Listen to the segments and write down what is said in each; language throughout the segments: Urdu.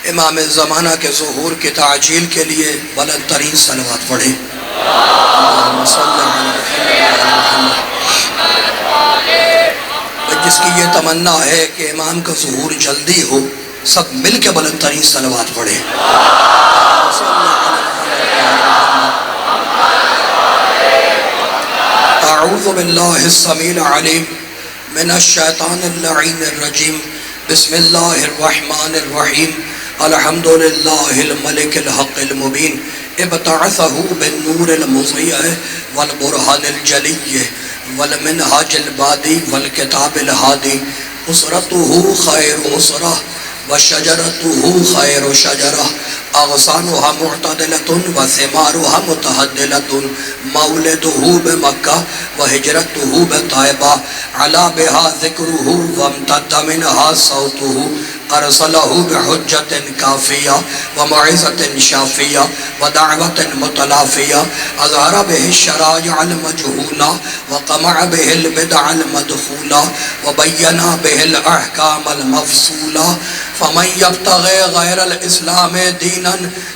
امام زمانہ کے ظہور کی تعجیل کے لیے بلند ترین صلوات پڑھیں۔ جس کی یہ تمنا ہے کہ امام کا ظہور جلدی ہو، سب مل کے بلند ترین صلوات پڑھیں۔ اعوذ باللہ السمیع العلیم من الشیطان اللعین الرجیم، بسم اللہ الرحمن الرحیم، الحمدللہ الملک الحق المبین، ابتعثہ بالنور المضیء والبرہان الجلی والمنہاج البادی والکتاب الہادی، اسرتہ خیر اسرہ وشجرتہ خیر شجرہ، اغصانها معتدلۃ وثمارها متہدلۃ، مولدہ بمکہ وہجرتہ بطیبہ، علا بہا ذکرہ وامتد منہا صوتہ، ارسلہ بحجۃ کافیہ وموعظۃ شافیہ ودعوۃ متلافیہ، اظہر بہ الشرائع المجہولہ وقمع بہ البدع المدخولہ وبین بہ الاحکام المفصولہ، فمن یبتغی غیر الاسلام دینا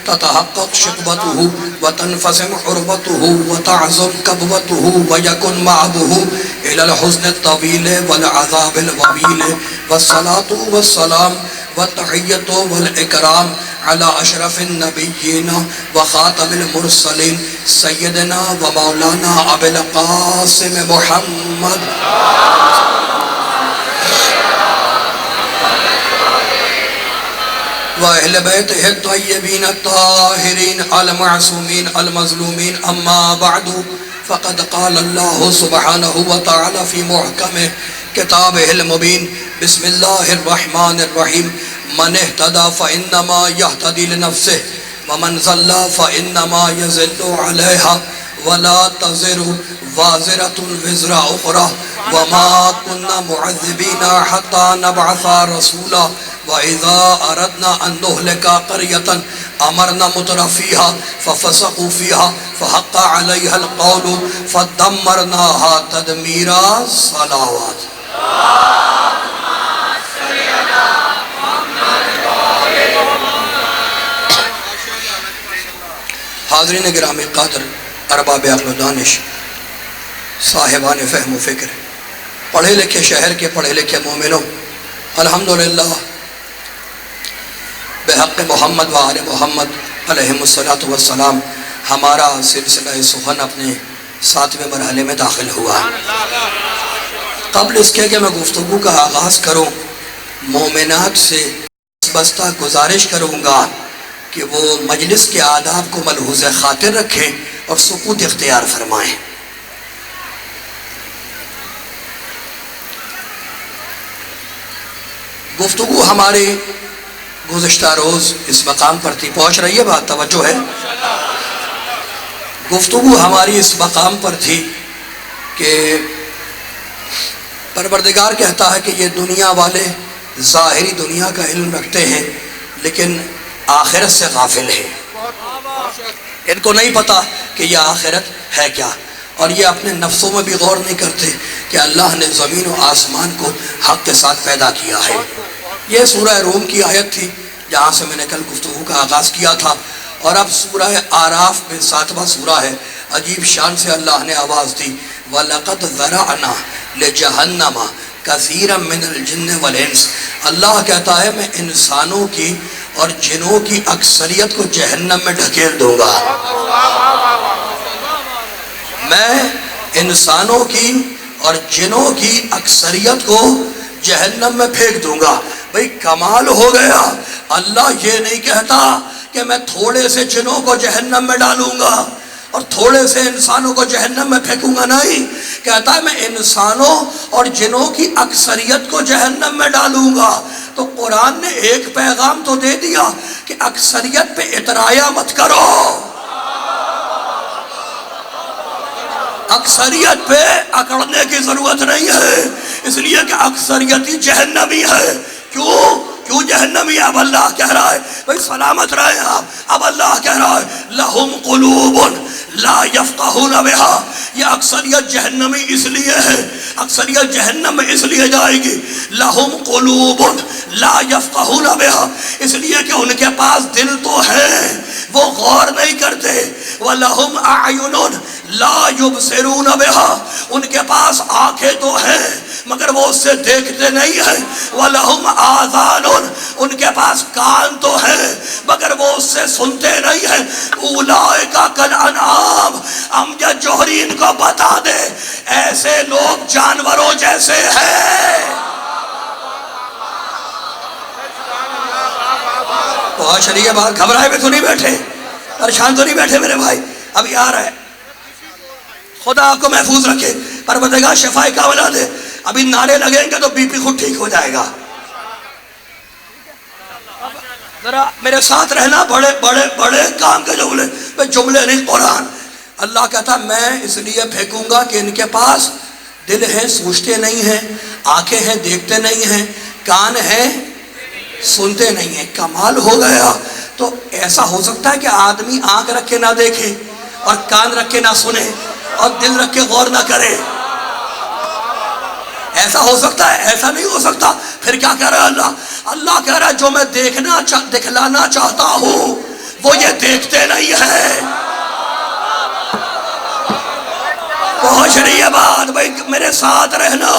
تتحقق شقوتہ وتنفسم حربتہ وتعظم کبوتہ ویکن معبہ الی الحزن الطویل والعذاب الوبیل، والصلاة والسلام والتحیت والاکرام علی اشرف النبیین وخاتم المرسلین، سیدنا و مولانا ابی القاسم محمد وَأَهْلِ بَيْتِهِ الطَّيِّبِينَ الطَّاهِرِينَ الْمَعْصُومِينَ الْمَظْلُومِينَ، أَمَّا بَعْدُ فَقَدْ قَالَ اللَّهُ سُبْحَانَهُ وَتَعَالَى فِي مُحْكَمِ كِتَابِهِ الْمُبِينِ، بسم الله الرحمن الرحيم، مَنِ اهْتَدَى فَإِنَّمَا يَهْتَدِي لِنَفْسِهِ وَمَنْ ضَلَّ فَإِنَّمَا يَضِلُّ عَلَيْهَا وَلَا تَزِرُ وَازِرَةٌ وِزْرَ أُخْرَى وَمَا كُنَّا مُعَذِّبِينَ حَتَّى نَبْعَثَ رَسُولًا، وَإِذَا أَرَدْنَا أَن نُهْلِكَ قَرْيَةً أَمَرْنَا مُتْرَفِيهَا فَفَسَقُوا فِيهَا فَحَقَّ عَلَيْهَا الْقَوْلُ فَدَمَّرْنَاهَا تَدْمِيرًا۔ صلوات۔ حاضرین گرامی قدر، ارباب عقل و دانش، صاحبان فہم و فکر، پڑھے لکھے شہر کے پڑھے لکھے مومنوں، الحمدللہ بحق محمد و آل محمد علیہم السلام ہمارا سلسلہ سخن اپنے 7ویں مرحلے میں داخل ہوا۔ قبل اس کے کہ میں گفتگو کا آغاز کروں، مومنات سے بستہ گزارش کروں گا کہ وہ مجلس کے آداب کو ملحوظ خاطر رکھیں اور سکوت اختیار فرمائیں۔ گفتگو ہماری گزشتہ روز اس مقام پر تھی، پہنچ رہی ہے بات، توجہ ہے؟ گفتگو ہماری اس مقام پر تھی کہ پروردگار کہتا ہے کہ یہ دنیا والے ظاہری دنیا کا علم رکھتے ہیں لیکن آخرت سے غافل ہیں، ان کو نہیں پتا کہ یہ آخرت ہے کیا، اور یہ اپنے نفسوں میں بھی غور نہیں کرتے کہ اللہ نے زمین و آسمان کو حق کے ساتھ پیدا کیا ہے۔ یہ سورہ روم کی آیت تھی جہاں سے میں نے کل گفتگو کا آغاز کیا تھا، اور اب سورہ آراف میں 7واں سورہ ہے، عجیب شان سے اللہ نے آواز دی، وَلَقَدْ ذَرَعْنَا لِجَهَنَّمَ كَثِيرًا مِنَ الْجِنِّ وَالْإِنسِ، اللہ کہتا ہے میں انسانوں کی اور جنوں کی اکثریت کو جہنم میں ڈھکیل دوں گا، میں انسانوں کی اور جنوں کی اکثریت کو جہنم میں پھینک دوں گا۔ بھئی کمال ہو گیا، اللہ یہ نہیں کہتا کہ میں تھوڑے سے جنوں کو جہنم میں ڈالوں گا اور تھوڑے سے انسانوں کو جہنم میں پھینکوں گا، نہیں، کہتا ہے میں انسانوں اور جنوں کی اکثریت کو جہنم میں ڈالوں گا۔ تو قرآن نے ایک پیغام تو دے دیا کہ اکثریت پہ اطرایا مت کرو، اکثریت پہ اکڑنے کی ضرورت نہیں ہے، اس لیے کہ اکثریتی جہنمی ہے۔ کیوں جہنمی؟ اب اللہ کہہ رہا ہے بھئی سلامت رہے آپ، اب اللہ کہہ رہا ہے لَهُمْ قُلُوبٌ لا یفقہون بہا، یہ اکثریت جہنمی اس لیے ہے، اکثریت جہنم میں اس لیے جائے گی، لہم قلوب لا یفقہون بہا، اس لیے کہ ان کے پاس دل تو ہے وہ غور نہیں کرتے، وَلَهُمْ أَعْيُنٌ لَا يُبْصِرُونَ بِهَا، ان کے پاس آنکھیں تو ہیں مگر وہ اس سے دیکھتے نہیں ہیں، وَلَهُمْ آذَانٌ ان کے پاس کان تو ہیں مگر وہ اس سے سنتے نہیں ہیں، أُولَئِكَ كَالْأَنْعَامِ، امجد جوہری ان کو بتا دے ایسے لوگ جانوروں جیسے ہیں۔ بہت شریعہ بات، گھبرائے میں تو نہیں بیٹھے، پریشان تو نہیں بیٹھے میرے بھائی، ابھی آ رہا ہے۔ خدا آپ کو محفوظ رکھے، پروردگار شفاء کاملہ دے۔ ابھی نعرے لگیں گے تو بی پی خود ٹھیک ہو جائے گا۔ ذرا میرے ساتھ رہنا، بڑے بڑے بڑے کام کے جملے نہیں، قرآن۔ اللہ کہتا میں اس لیے پھینکوں گا کہ ان کے پاس دل ہے سوچتے نہیں ہیں، آنکھیں ہیں دیکھتے نہیں ہیں، کان ہیں سنتے نہیں ہیں۔ کمال ہو گیا۔ تو ایسا ہو سکتا ہے کہ آدمی آنکھ رکھ کے نہ دیکھے اور کان رکھ کے نہ سنے اور دل رکھ کے غور نہ کرے؟ ایسا ہو سکتا ہے؟ ایسا نہیں ہو سکتا۔ پھر کیا کہہ رہا ہے اللہ؟ اللہ کہہ رہا ہے جو میں دکھلانا چاہتا ہوں وہ یہ دیکھتے نہیں ہے۔ بہت شریعہ بات بھائی، میرے ساتھ رہنا۔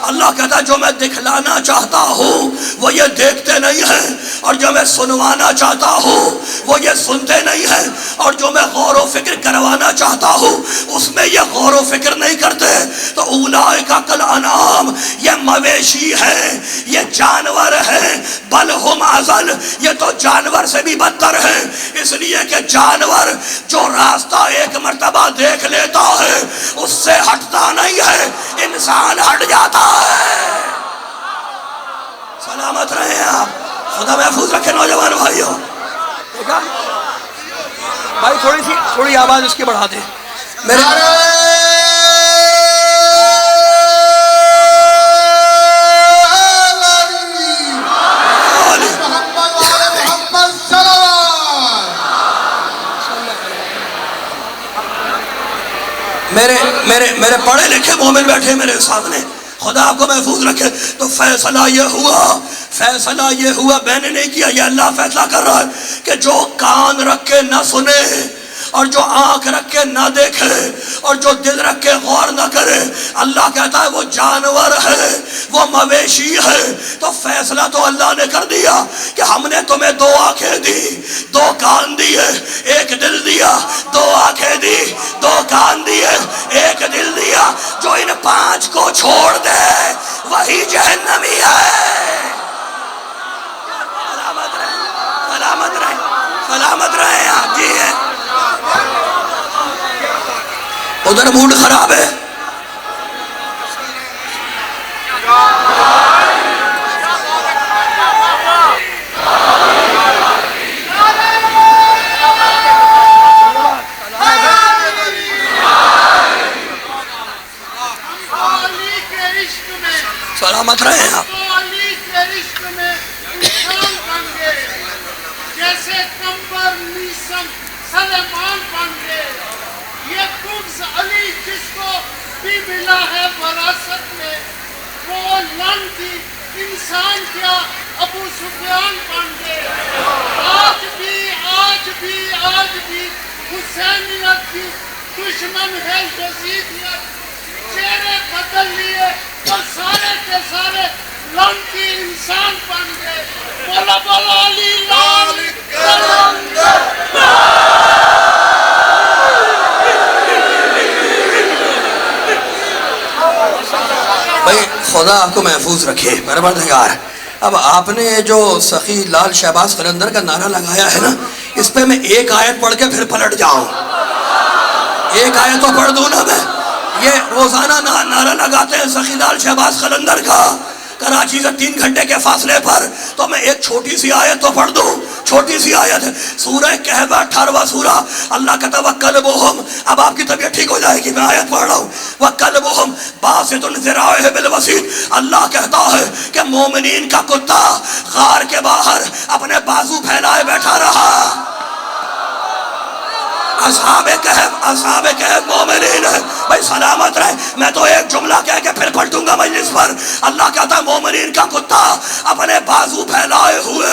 اللہ کہتا ہے جو میں دکھلانا چاہتا ہوں وہ یہ دیکھتے نہیں ہیں، اور جو میں سنوانا چاہتا ہوں وہ یہ سنتے نہیں ہیں، اور جو میں غور و فکر کروانا چاہتا ہوں اس میں یہ غور و فکر نہیں کرتے۔ تو اولئک کالانعام، یہ مویشی ہیں، یہ جانور ہیں، بل ہم اضل، یہ تو جانور سے بھی بدتر ہیں، اس لیے کہ جانور جو راستہ ایک مرتبہ دیکھ لیتا ہے اس سے ہٹتا نہیں ہے، انسان ہٹ جاتا ہے۔ سلامت رہیں آپ، خدا محفوظ رکھے نوجوان بھائیوں۔ دیکھا بھائی، تھوڑی آواز اس کی بڑھا دے میرے۔ میرے پڑھے لکھے مومن بیٹھے میرے سامنے، خدا آپ کو محفوظ رکھے۔ تو فیصلہ یہ ہوا، میں نے نہیں کیا، یہ اللہ فیصلہ کر رہا ہے کہ جو کان رکھ کے نہ سنے اور جو آنکھ رکھ کے نہ دیکھے اور جو دل رکھ کے غور نہ کرے، اللہ کہتا ہے وہ جانور ہے، وہ مویشی ہے۔ تو فیصلہ تو اللہ نے کر دیا کہ ہم نے تمہیں 2 آنکھیں دی، 2 کان دیے، 1 دل دیا، 2 آنکھیں دی، 2 کان دیے، 1 دل دیا۔ جو ان 5 کو چھوڑ دے وہی جہنمی ہے۔ سلامت رہے آپ جی ہیں۔ ادھر موڈ خراب ہے۔ سلامت رہے آپ۔ جیسے کمبر نیسم سلیمان بن گئے، یہ قبض علی جس کو بھی ملا ہے وراثت میں، وہ لعنتی انسان کیا ابو سفیان بن گئے۔ آج بھی حسینیت کی دشمن ہے یزیدیت، چہرے بدل لیے اور سارے کے سارے لعنتی انسان بن گئے۔ بولا بولا علی لال کلندر۔ بھائی خدا آپ کو محفوظ رکھے پروردگار۔ اب آپ نے جو سخی لال شہباز قلندر کا نعرہ لگایا ہے نا، اس پہ میں 1 آیت پڑھ کے پھر پلٹ جاؤں۔ 1 آیت تو پڑھ دوں نا میں۔ یہ روزانہ نعرہ لگاتے ہیں سخی لال شہباز قلندر کا، کراچی سے 3 گھنٹے کے فاصلے پر۔ تو میں ایک چھوٹی سی آیت تو پڑھ دوں، چھوٹی سی آیت ہے سورہ کہف 18واں سورہ۔ اللہ کہتا ہے وَقَلْبُهُمْ، اب آپ کی طبیعت ٹھیک ہو جائے گی، میں آیت پڑھ رہا ہوں۔ وَقَلْبُهُمْ بَاسِطٌ ذِرَاعِهِ بِالْوَسِيطِ، اللہ کہتا ہے کہ مومنین کا کتا غار کے باہر اپنے بازو پھیلائے بیٹھا رہا۔ اصحاب کہف مومنین ہے بھائی سلامت رہے. میں تو ایک جملہ کہہ کے پھر پلٹوں گا مجلس پر. اللہ کہتا ہے مومنین کا کتا اپنے بازو پھیلائے ہوئے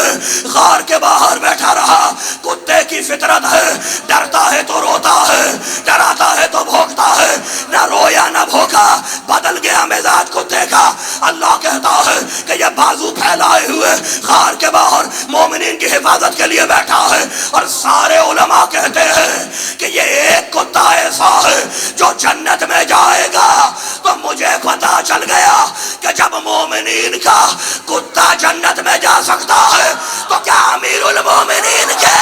غار کے باہر بیٹھا رہا. کتے کی فطرت ہے, ڈرتا ہے تو روتا ہے, ڈراتا ہے تو بھونکتا ہے. نہ رویا نہ بھوکا, بدل گیا مزاج کتے کا. اللہ کہتا ہے کہ یہ بازو پھیلائے ہوئے غار کے باہر مومنین کی حفاظت کے لیے بیٹھا ہے. اور سارے علماء کہتے ہیں کہ یہ ایک کتا ایسا ہے جو جنت میں جائے گا. تو مجھے پتا چل گیا کہ جب مومنین کا کتا جنت میں جا سکتا ہے تو کیا امیر المومنین کے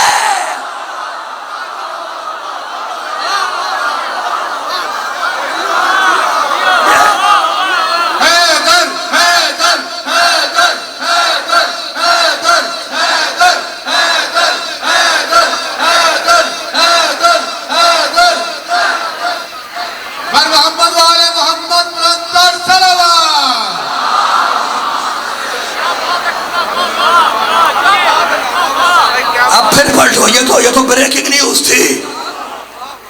یہ تو بریکنگ نیوز تھی.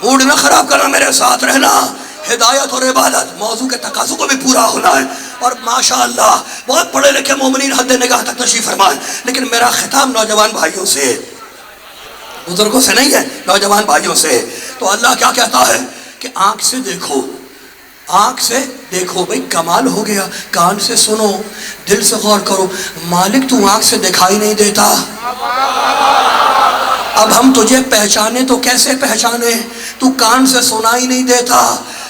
موڈ نہ خراب کرنا, میرے ساتھ رہنا. ہدایت اور عبادت موضوع کے تقاضوں کو بھی پورا ہونا ہے. اور ماشاءاللہ بہت پڑھے لکھے مومنین حد نگاہ تک تشریف فرمائے. لیکن میرا خطاب نوجوان بھائیوں سے, بزرگوں سے نہیں ہے, نوجوان بھائیوں سے. تو اللہ کیا کہتا ہے کہ آنکھ سے دیکھو, آنکھ سے دیکھو. بھئی کمال ہو گیا. کان سے سنو, دل سے غور کرو. مالک تو آنکھ سے دکھائی نہیں دیتا, اب ہم تجھے پہچانے تو کیسے پہچانے؟ تو کان سے سنائی نہیں دیتا,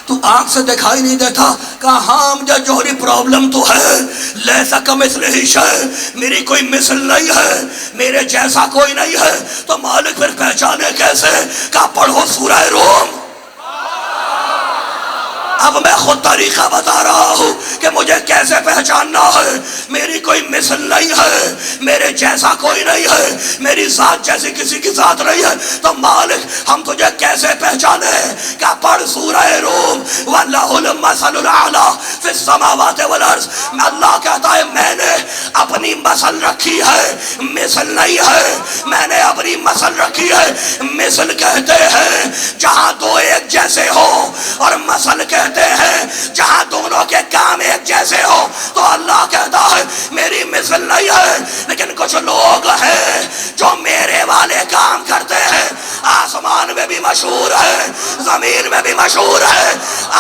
تو آنکھ سے دکھائی نہیں دیتا. کہا ہاں مجھے جوہری پرابلم تو ہے, لیسا کمثلہ شیء, میری کوئی مثل نہیں ہے, میرے جیسا کوئی نہیں ہے. تو مالک پھر پہچانے کیسے؟ کہا پڑھو سورہ روم. اب میں خود طریقہ بتا رہا ہوں کہ مجھے کیسے پہچاننا ہے. میری کوئی مثل نہیں ہے, میرے جیسا کوئی نہیں ہے, میری ذات جیسی کسی کی ذات نہیں ہے. تو مالک ہم تجھے کیسے پہچانے؟ کیا پڑھ سورہ روم. وَلَّهُ الْمَثَلُ الْأَعْلَىٰ فِي السَّمَاوَاتِ وَالْأَرْضِ. اللہ کہتا ہے میں نے اپنی مثل رکھی ہے, مثل نہیں ہے. میں نے اپنی مثل رکھی ہے. مثل کہتے ہیں جہاں دو ایک جیسے ہو, اور مثل کہتے ہیں جہاں دونوں کے کام ایک جیسے ہو. تو اللہ کہتا ہے میری مثل نہیں ہے. لیکن کچھ لوگ ہیں جو میرے والے کام کرتے ہیں. آسمان میں بھی مشہور ہے, زمین میں بھی مشہور ہے.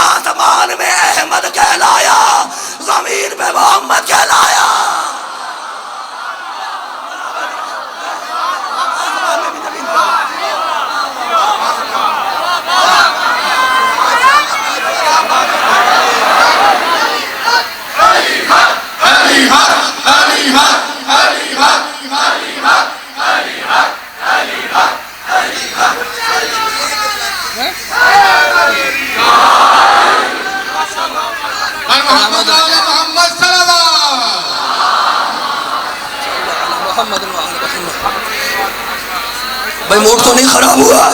آسمان میں احمد کہلایا, زمین میں محمد کہلایا. بھئی موڈ تو نہیں خراب ہوا؟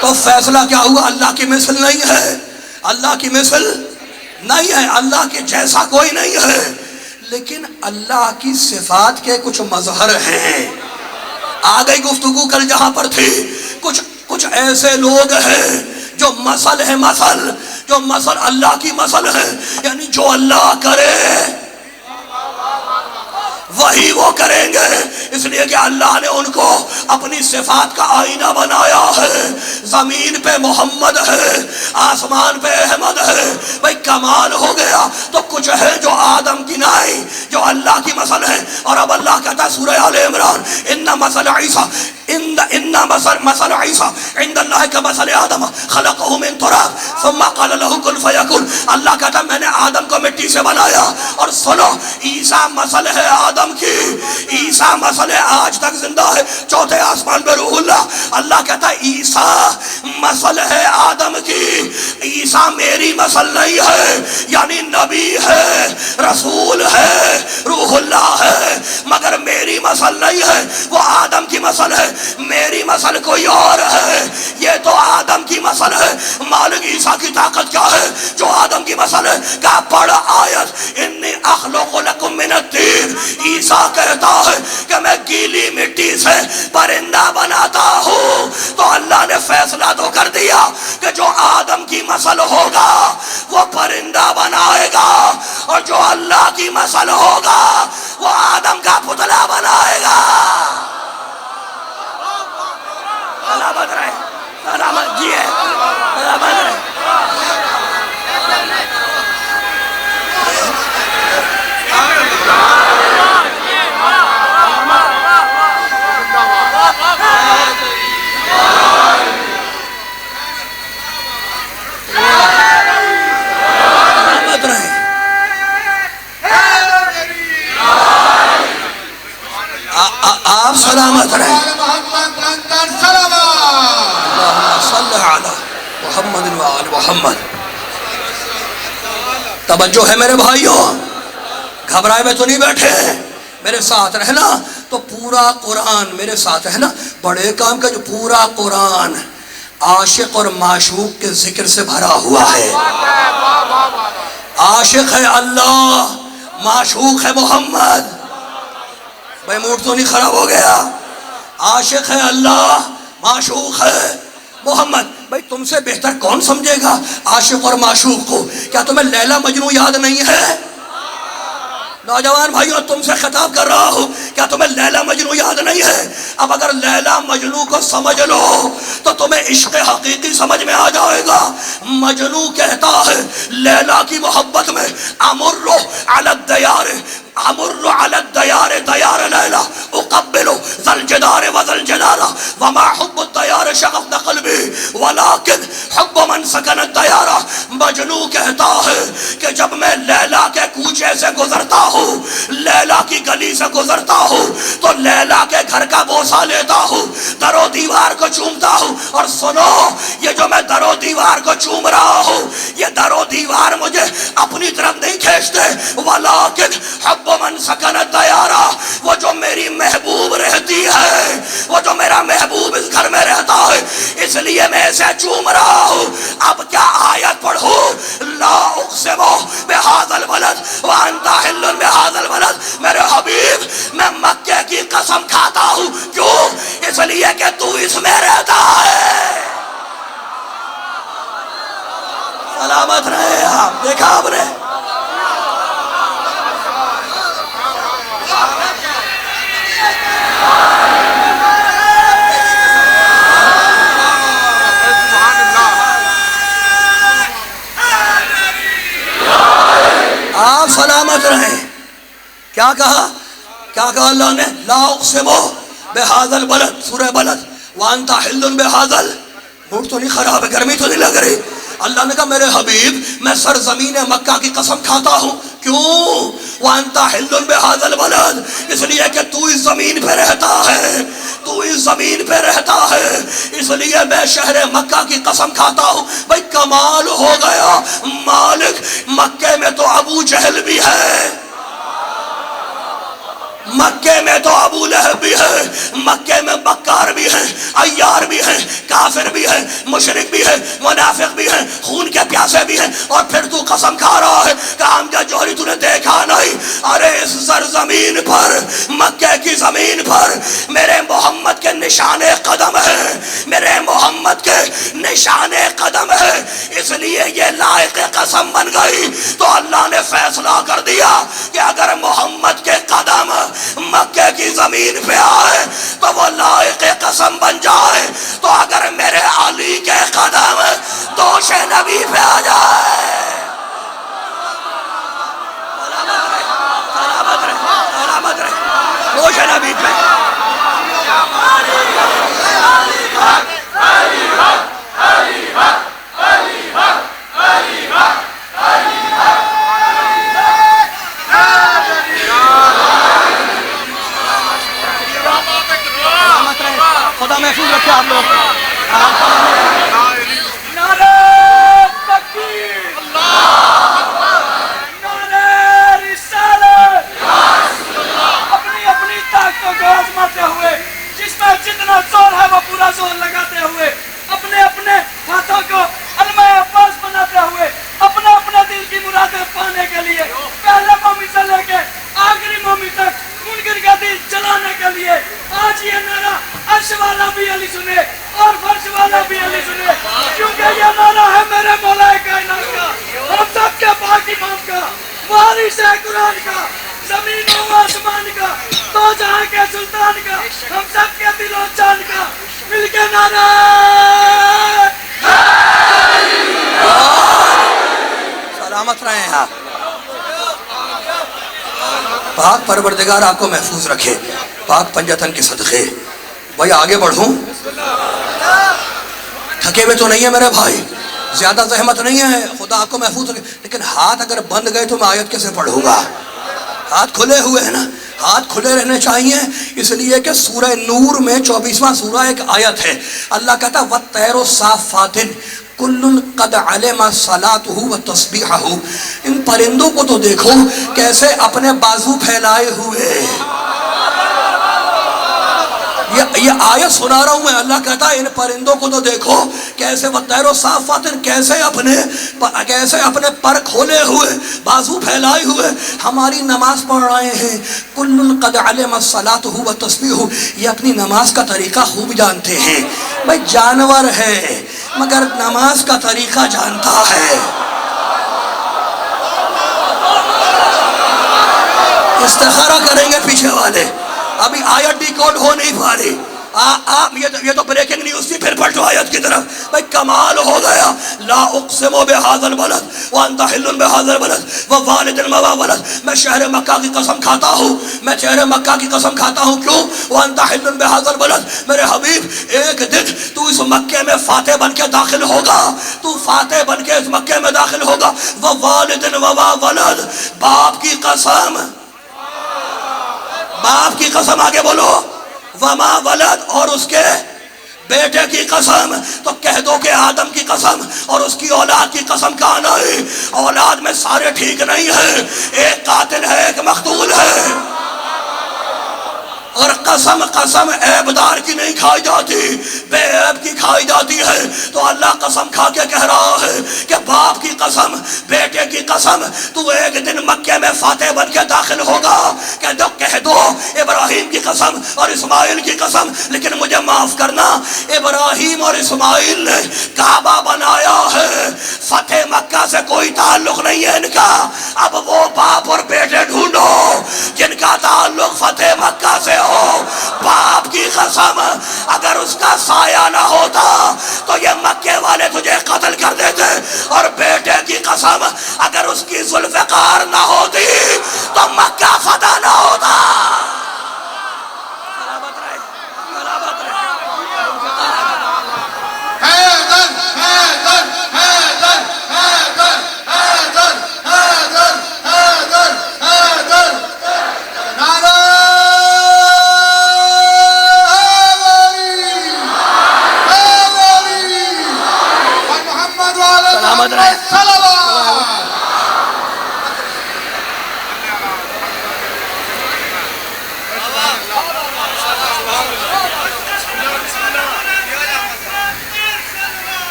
تو فیصلہ کیا ہوا؟ اللہ کی مثل نہیں ہے, اللہ کی مثل نہیں ہے, اللہ کے جیسا کوئی نہیں ہے. لیکن اللہ کی صفات کے کچھ مظہر ہیں. آ گئی گفتگو کل جہاں پر تھی. کچھ ایسے لوگ ہیں جو مثل ہے, مثل جو مثل اللہ کی مثل ہے, یعنی جو اللہ کرے وہی وہ کریں گے. اس لیے کہ اللہ نے ان کو اپنی صفات کا آئینہ بنایا ہے. زمین پہ محمد ہے, آسمان پہ احمد ہے. بھئی کمال ہو گیا. تو کچھ ہے جو آدم کی نہیں, جو اللہ کی مثل ہے. اور اب اللہ کہتا ہے سورہ آل عمران, ان مثل عیسیٰ مثل عیسیٰ عند اللہ کمثل آدم خلقہ من تراب ثم قال له کن فیکن. اللہ کہتا ہے میں نے آدم کو مٹی سے بنایا. اور سنو, عیسیٰ مثل ہے آدم کی, عیسیٰ مثل ہے آج تک زندہ ہے, چوتھے آسمان پہ روح اللہ. اللہ کہتا ہے عیسیٰ مثل ہے آدم کی, عیسیٰ میری مثل نہیں ہے. یعنی نبی ہے, رسول ہے, روح اللہ ہے, مگر میری مثل نہیں ہے. وہ آدم کی مثل ہے, میری مسل کوئی اور ہے، یہ تو آدم کی مسل ہے۔ مالک عیسیٰ کی طاقت کیا ہے جو آدم کی مسل ہے؟ کہا پڑھ آیت انی اخلق لکم من الطین۔ عیسیٰ کہتا ہے کہ میں گیلی مٹی سے پرندہ بناتا ہوں، تو اللہ نے فیصلہ تو کر دیا کہ جو آدم کی مسل ہوگا وہ پرندہ بنائے گا، اور جو اللہ کی مسل ہوگا وہ آدم کا پتلا بنائے گا۔ سلامت رہے، سلامت جیے، سلامت رہے۔ آپ سلامت رہیں۔ اللہم صلی علی محمد و آل محمد۔ توجہ ہے میرے بھائیوں، گھبرائے میں تو نہیں بیٹھے، میرے ساتھ رہنا۔ تو پورا قرآن میرے ساتھ ہے نا، بڑے کام کا جو پورا قرآن عاشق اور معشوق کے ذکر سے بھرا ہوا ہے۔ عاشق ہے اللہ، معشوق ہے محمد۔ بھائی موڈ تو نہیں خراب ہو گیا؟ عاشق ہے اللہ، معشوق ہے محمد۔ بھائی تم سے بہتر کون سمجھے گا عاشق اور معشوق کو؟ کیا تمہیں لیلا مجنوں یاد نہیں ہے؟ نوجوان بھائیوں تم سے خطاب کر رہا ہوں، کیا تمہیں لیلا مجنوں یاد نہیں ہے؟ اب اگر لیلا مجنوں کو سمجھ لو تو تمہیں عشق حقیقی سمجھ میں آ جائے گا۔ مجنوں کہتا ہے لیلا کی محبت میں امر علی الدیار، امر علی الدیار دیار لیلا اقبل ذا الجدار و ذا الجلال وما حب الدیار شغفت قلبی ولکن حب من سکن الدیار۔ مجنوں کہتا ہے کہ جب میں لیلا کے کوچے سے گزرتا ہوں، لیلا کی گلی سے گزرتا ہوں، تو لیلا کے گھر کا بوسہ لیتا ہوں، در و دیوار کو چومتا ہوں۔ اور سنو، یہ جو میں در و دیوار کو چوم رہا ہوں، یہ در و دیوار مجھے اپنی طرف نہیں کھینچتے، ولیکن حب من سکن الدیارہ، وہ جو میری محبوب رہتی ہے، وہ جو میرا محبوب اس گھر میں رہتا ہے، اس لیے میں اسے چوم رہا ہوں۔ اب کیا آیت پڑھوں؟ لا اقسم بہذا البلد وانت حل بہذا البلد۔ میرے حبیب میں مکے کی قسم کھاتا ہوں، کیوں؟ اس لیے کہ تو اس میں رہتا ہے۔ سلامت رہے آپ، دیکھا آپ نے؟ آپ سلامت رہیں۔ کیا کہا؟ کیا کہا اللہ نے؟ لا اقسم بہذا البلد، سورہ بلد، وانت حل بہذا۔ موڈ تو نہیں خراب ہے، گرمی تو نہیں لگ رہی؟ اللہ نے کہا میرے حبیب میں سرزمین مکہ کی قسم کھاتا ہوں، کیوں؟ وانت حل بہذا البلد، اس لیے کہ تو اس زمین پہ رہتا ہے، تو اس زمین پہ رہتا ہے، اس لیے میں شہر مکہ کی قسم کھاتا ہوں۔ بھائی کمال ہو گیا، مالک مکے میں تو ابو جہل بھی ہے، مکے میں تو ابو لہب بھی ہے، مکے میں بکار بھی ہیں، عیار بھی ہیں، کافر بھی ہیں، مشرک بھی ہیں، منافق بھی ہیں، خون کے پیاسے بھی ہیں، اور پھر تو قسم کھا رہا ہے کہ ہم کا جوہری تو نے دیکھا نہیں۔ ارے اس سرزمین پر، مکے کی زمین پر میرے محمد کے نشان قدم ہے، میرے محمد کے نشان قدم ہے، اس لیے یہ لائق قسم بن گئی۔ تو اللہ نے فیصلہ کر دیا کہ اگر محمد کے قدم مکے کی زمین پہ آئے تو وہ لائق قسم بن جائے، تو اگر میرے علی کے قدم دوش نبی پہ آ جائے، سلامت رہے دوش نبی پہ۔ خدا محفوظ رکھے آپ لوگ۔ نعرہ تکبیر، نعرہ رسالت، اپنی اپنی طاقتوں کو آزماتے ہوئے جس میں جتنا زور ہے وہ پورا عرش والا بھی علی سنے اور فرش والا بھی علی سنے، کیونکہ یہ نعرہ ہے میرے مولا کائنات کا، ہم سب کے پاک امام کا، وارث ہے قرآن کا، زمین و آسمان کا، دو جہاں کے سلطان کا، ہم سب کے دل و جان کا، مل کے نعرہ سلامت رہے ہیں آپ. پاک پروردگار آپ کو محفوظ رکھے، پاک پنجتن کے صدقے. بھائی آگے بڑھوں، تھکے ہوئے تو نہیں ہے میرے بھائی، زیادہ زحمت نہیں ہے، خدا آپ کو محفوظ رکھے. لیکن ہاتھ اگر بند گئے تو میں آیت کیسے پڑھوں گا؟ ہاتھ کھلے ہوئے ہیں نا، ہاتھ کھلے رہنے چاہیے، اس لیے کہ سورہ نور میں 24واں سورہ ایک آیت ہے، اللہ کہتا وَالطَّيْرُ صَافَّاتٍ کُلٌّ قَدْ عَلِمَ صَلَاتُهُ وَتَسْبِيحَهُ. ان پرندوں کو تو دیکھو کیسے اپنے بازو پھیلائے ہوئے. یہ آیت سنا رہا ہوں میں، اللہ کہتا ہے ان پرندوں کو تو دیکھو کیسے وَالطَّيْرُ صَافَّاتٍ کیسے اپنے پر کھولے ہوئے، بازو پھیلائے ہوئے ہماری نماز پڑھ رہے ہیں. کُلٌّ قَدْ عَلِمَ صَلَاتُهُ وَتَسْبِيحَهُ. یہ اپنی نماز کا طریقہ خوب جانتے ہیں. بھائی جانور ہے مگر نماز کا طریقہ جانتا ہے. استخارہ کریں گے پیچھے والے، ابھی آیت ڈیکوڈ ہو نہیں پا رہی. یہ تو بریکنگ نیوز تھی، پھر پلٹو آیت کی طرف. بھائی کمال ہو گیا. لا اقسم بہذا البلد وانت حل بہذا البلد ووالد وما ولد. میں شہر مکہ کی قسم کھاتا ہوں، میں شہر مکہ کی قسم کھاتا ہوں. کیوں؟ وانت حل بہذا البلد. میرے حبیب ایک دن تو اس مکے میں فاتح بن کے داخل ہوگا، تو فاتح بن کے اس مکے میں داخل ہوگا. ووالد وما ولد. باپ کی قسم، باپ کی قسم، آگے بولو. وما ولد، اور اس کے بیٹے کی قسم. تو کہہ دو کہ آدم کی قسم اور اس کی اولاد کی قسم کا نہیں. اولاد میں سارے ٹھیک نہیں ہیں، ایک قاتل ہے ایک مقتول ہے. اور قسم عیبدار کی نہیں کھائی جاتی، بے عیب کی کھائی جاتی ہے. تو اللہ قسم کھا کے کہہ رہا ہے کہ باپ کی قسم، بیٹے کی قسم، تو ایک دن مکے میں فاتح بن کے داخل ہوگا. کہہ دو ابراہیم کی قسم اور اسماعیل کی قسم. لیکن مجھے معاف کرنا، ابراہیم اور اسماعیل نے کعبہ بنایا ہے، فتح مکہ سے کوئی تعلق نہیں ہے ان کا. اب وہ باپ اور بیٹے ڈھونڈو جن کا تعلق فتح مکہ سے ہو. باپ کی قسم، اگر اس کا سایہ نہ ہوتا تو یہ مکے والے تجھے قتل کر دیتے. اور بیٹے کی قسم، اگر اس کی ذوالفقار نہ ہوتی تو مکہ فتح نہ ہوتا. حیدر حیدر حیدر حیدر حیدر حیدر حیدر حیدر. نعرہ سلامت رہے.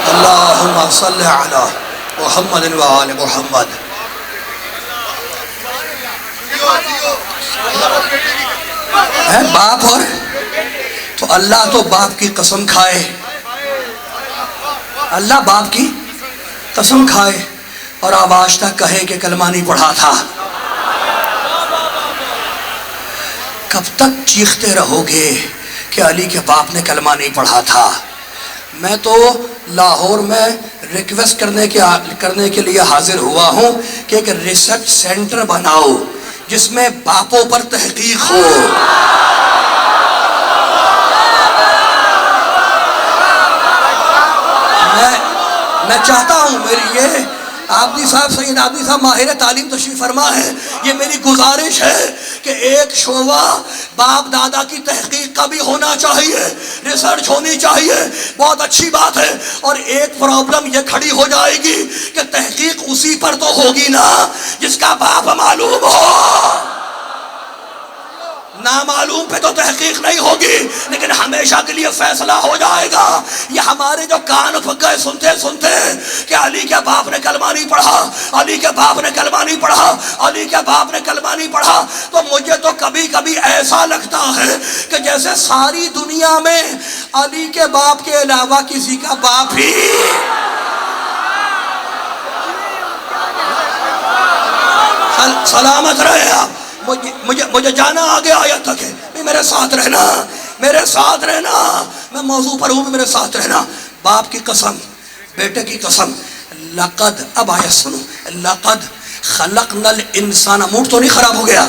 اللہم صلی علی محمد و آل محمد. باپ اور تو اللہ تو باپ کی قسم کھائے، اللہ باپ کی قسم کھائے اور آواز تک کہے کہ کلمہ نہیں پڑھا تھا. کب تک چیختے رہو گے کہ علی کے باپ نے کلمہ نہیں پڑھا تھا؟ میں تو لاہور میں ریکویسٹ کرنے کے لیے حاضر ہوا ہوں کہ ایک ریسرچ سینٹر بناؤ جس میں باپوں پر تحقیق ہو. میں چاہتا ہوں، میری یہ عابدی صاحب، سید عابدی صاحب ماہر تعلیم تشریف فرما ہے، یہ میری گزارش ہے کہ ایک شعبہ باپ دادا کی تحقیق کا بھی ہونا چاہیے، ریسرچ ہونی چاہیے. بہت اچھی بات ہے. اور ایک پرابلم یہ کھڑی ہو جائے گی کہ تحقیق اسی پر تو ہوگی نا جس کا باپ معلوم ہو. نامعلوم پہ تو تحقیق نہیں ہوگی لیکن ہمیشہ کے لیے فیصلہ ہو جائے گا۔ یہ ہمارے جو کان پھک گئے سنتے سنتے کہ علی کے باپ نے کلمہ نہیں پڑھا، علی کے باپ نے کلمہ نہیں پڑھا، علی کے باپ نے کلمہ نہیں پڑھا، تو مجھے تو کبھی کبھی ایسا لگتا ہے کہ جیسے ساری دنیا میں علی کے باپ کے علاوہ کسی کا باپ ہی سلامت رہے آپ۔ مجھے جانا آگے آیت تک ہے، میرے ساتھ رہنا، میرے ساتھ رہنا، میں موضوع پر ہوں، میرے ساتھ رہنا۔ باپ کی قسم، بیٹے کی قسم، لقد، اب آیت سنو، لقد خلقنا الانسان، موڈ تو نہیں خراب ہو گیا،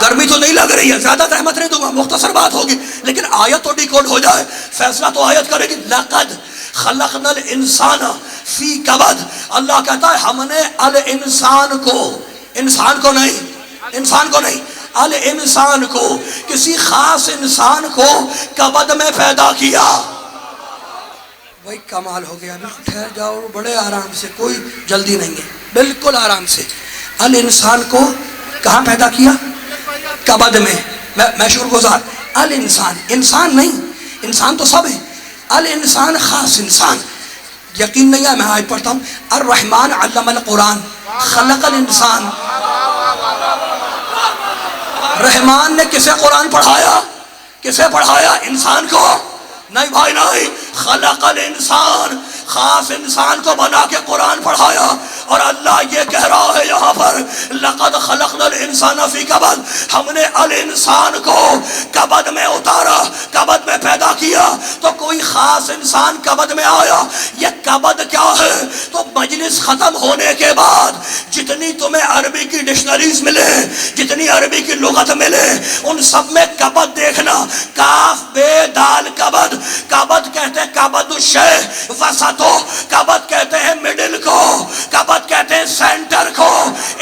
گرمی تو نہیں لگ رہی ہے، زیادہ رحمت نہیں دوں گا، مختصر بات ہوگی لیکن آیت تو ڈیکوڈ ہو جائے، فیصلہ تو آیت کرے گی۔ لقد خلقنا الانسان فی کبد، اللہ کہتا ہے ہم نے الانسان کو، انسان کو نہیں، الانسان کو، کسی خاص انسان کو کبد میں پیدا کیا۔ وہی کمال ہو گیا، بالکل ٹھہر جاؤ، بڑے آرام سے، کوئی جلدی نہیں ہے، بالکل آرام سے۔ الانسان کو کہاں پیدا کیا؟ کبد میں، میں شکر گزار۔ الانسان، انسان نہیں، انسان تو سب ہے، الانسان خاص انسان۔ یقین نہیں ہے، میں آیت پڑھتا ہوں، الرحمن علم القرآن خلق الانسان۔ رحمان نے کسے قرآن پڑھایا؟ کسے پڑھایا؟ انسان کو؟ نہیں بھائی نہیں، خلق الانسان، خاص انسان کو بنا کے قرآن پڑھایا۔ اور اللہ یہ کہہ رہا ہے یہاں پر لقد خلقنا الانسان فی کبد، ہم نے الانسان کو کبد میں اتارا، کبد میں پیدا کیا۔ تو کوئی خاص انسان کبد میں آیا، یہ کبد کیا ہے؟ تو مجلس ختم ہونے کے بعد جتنی تمہیں عربی کی ڈکشنریز ملے، جتنی عربی کی لغت ملے، ان سب میں کبد دیکھنا، کاف بے دال کبد۔ کبد کہتے ہیں کبد الشیء وسطو، کبد کہتے ہیں مڈل کو، کبد کہتے ہیں سینٹر کو۔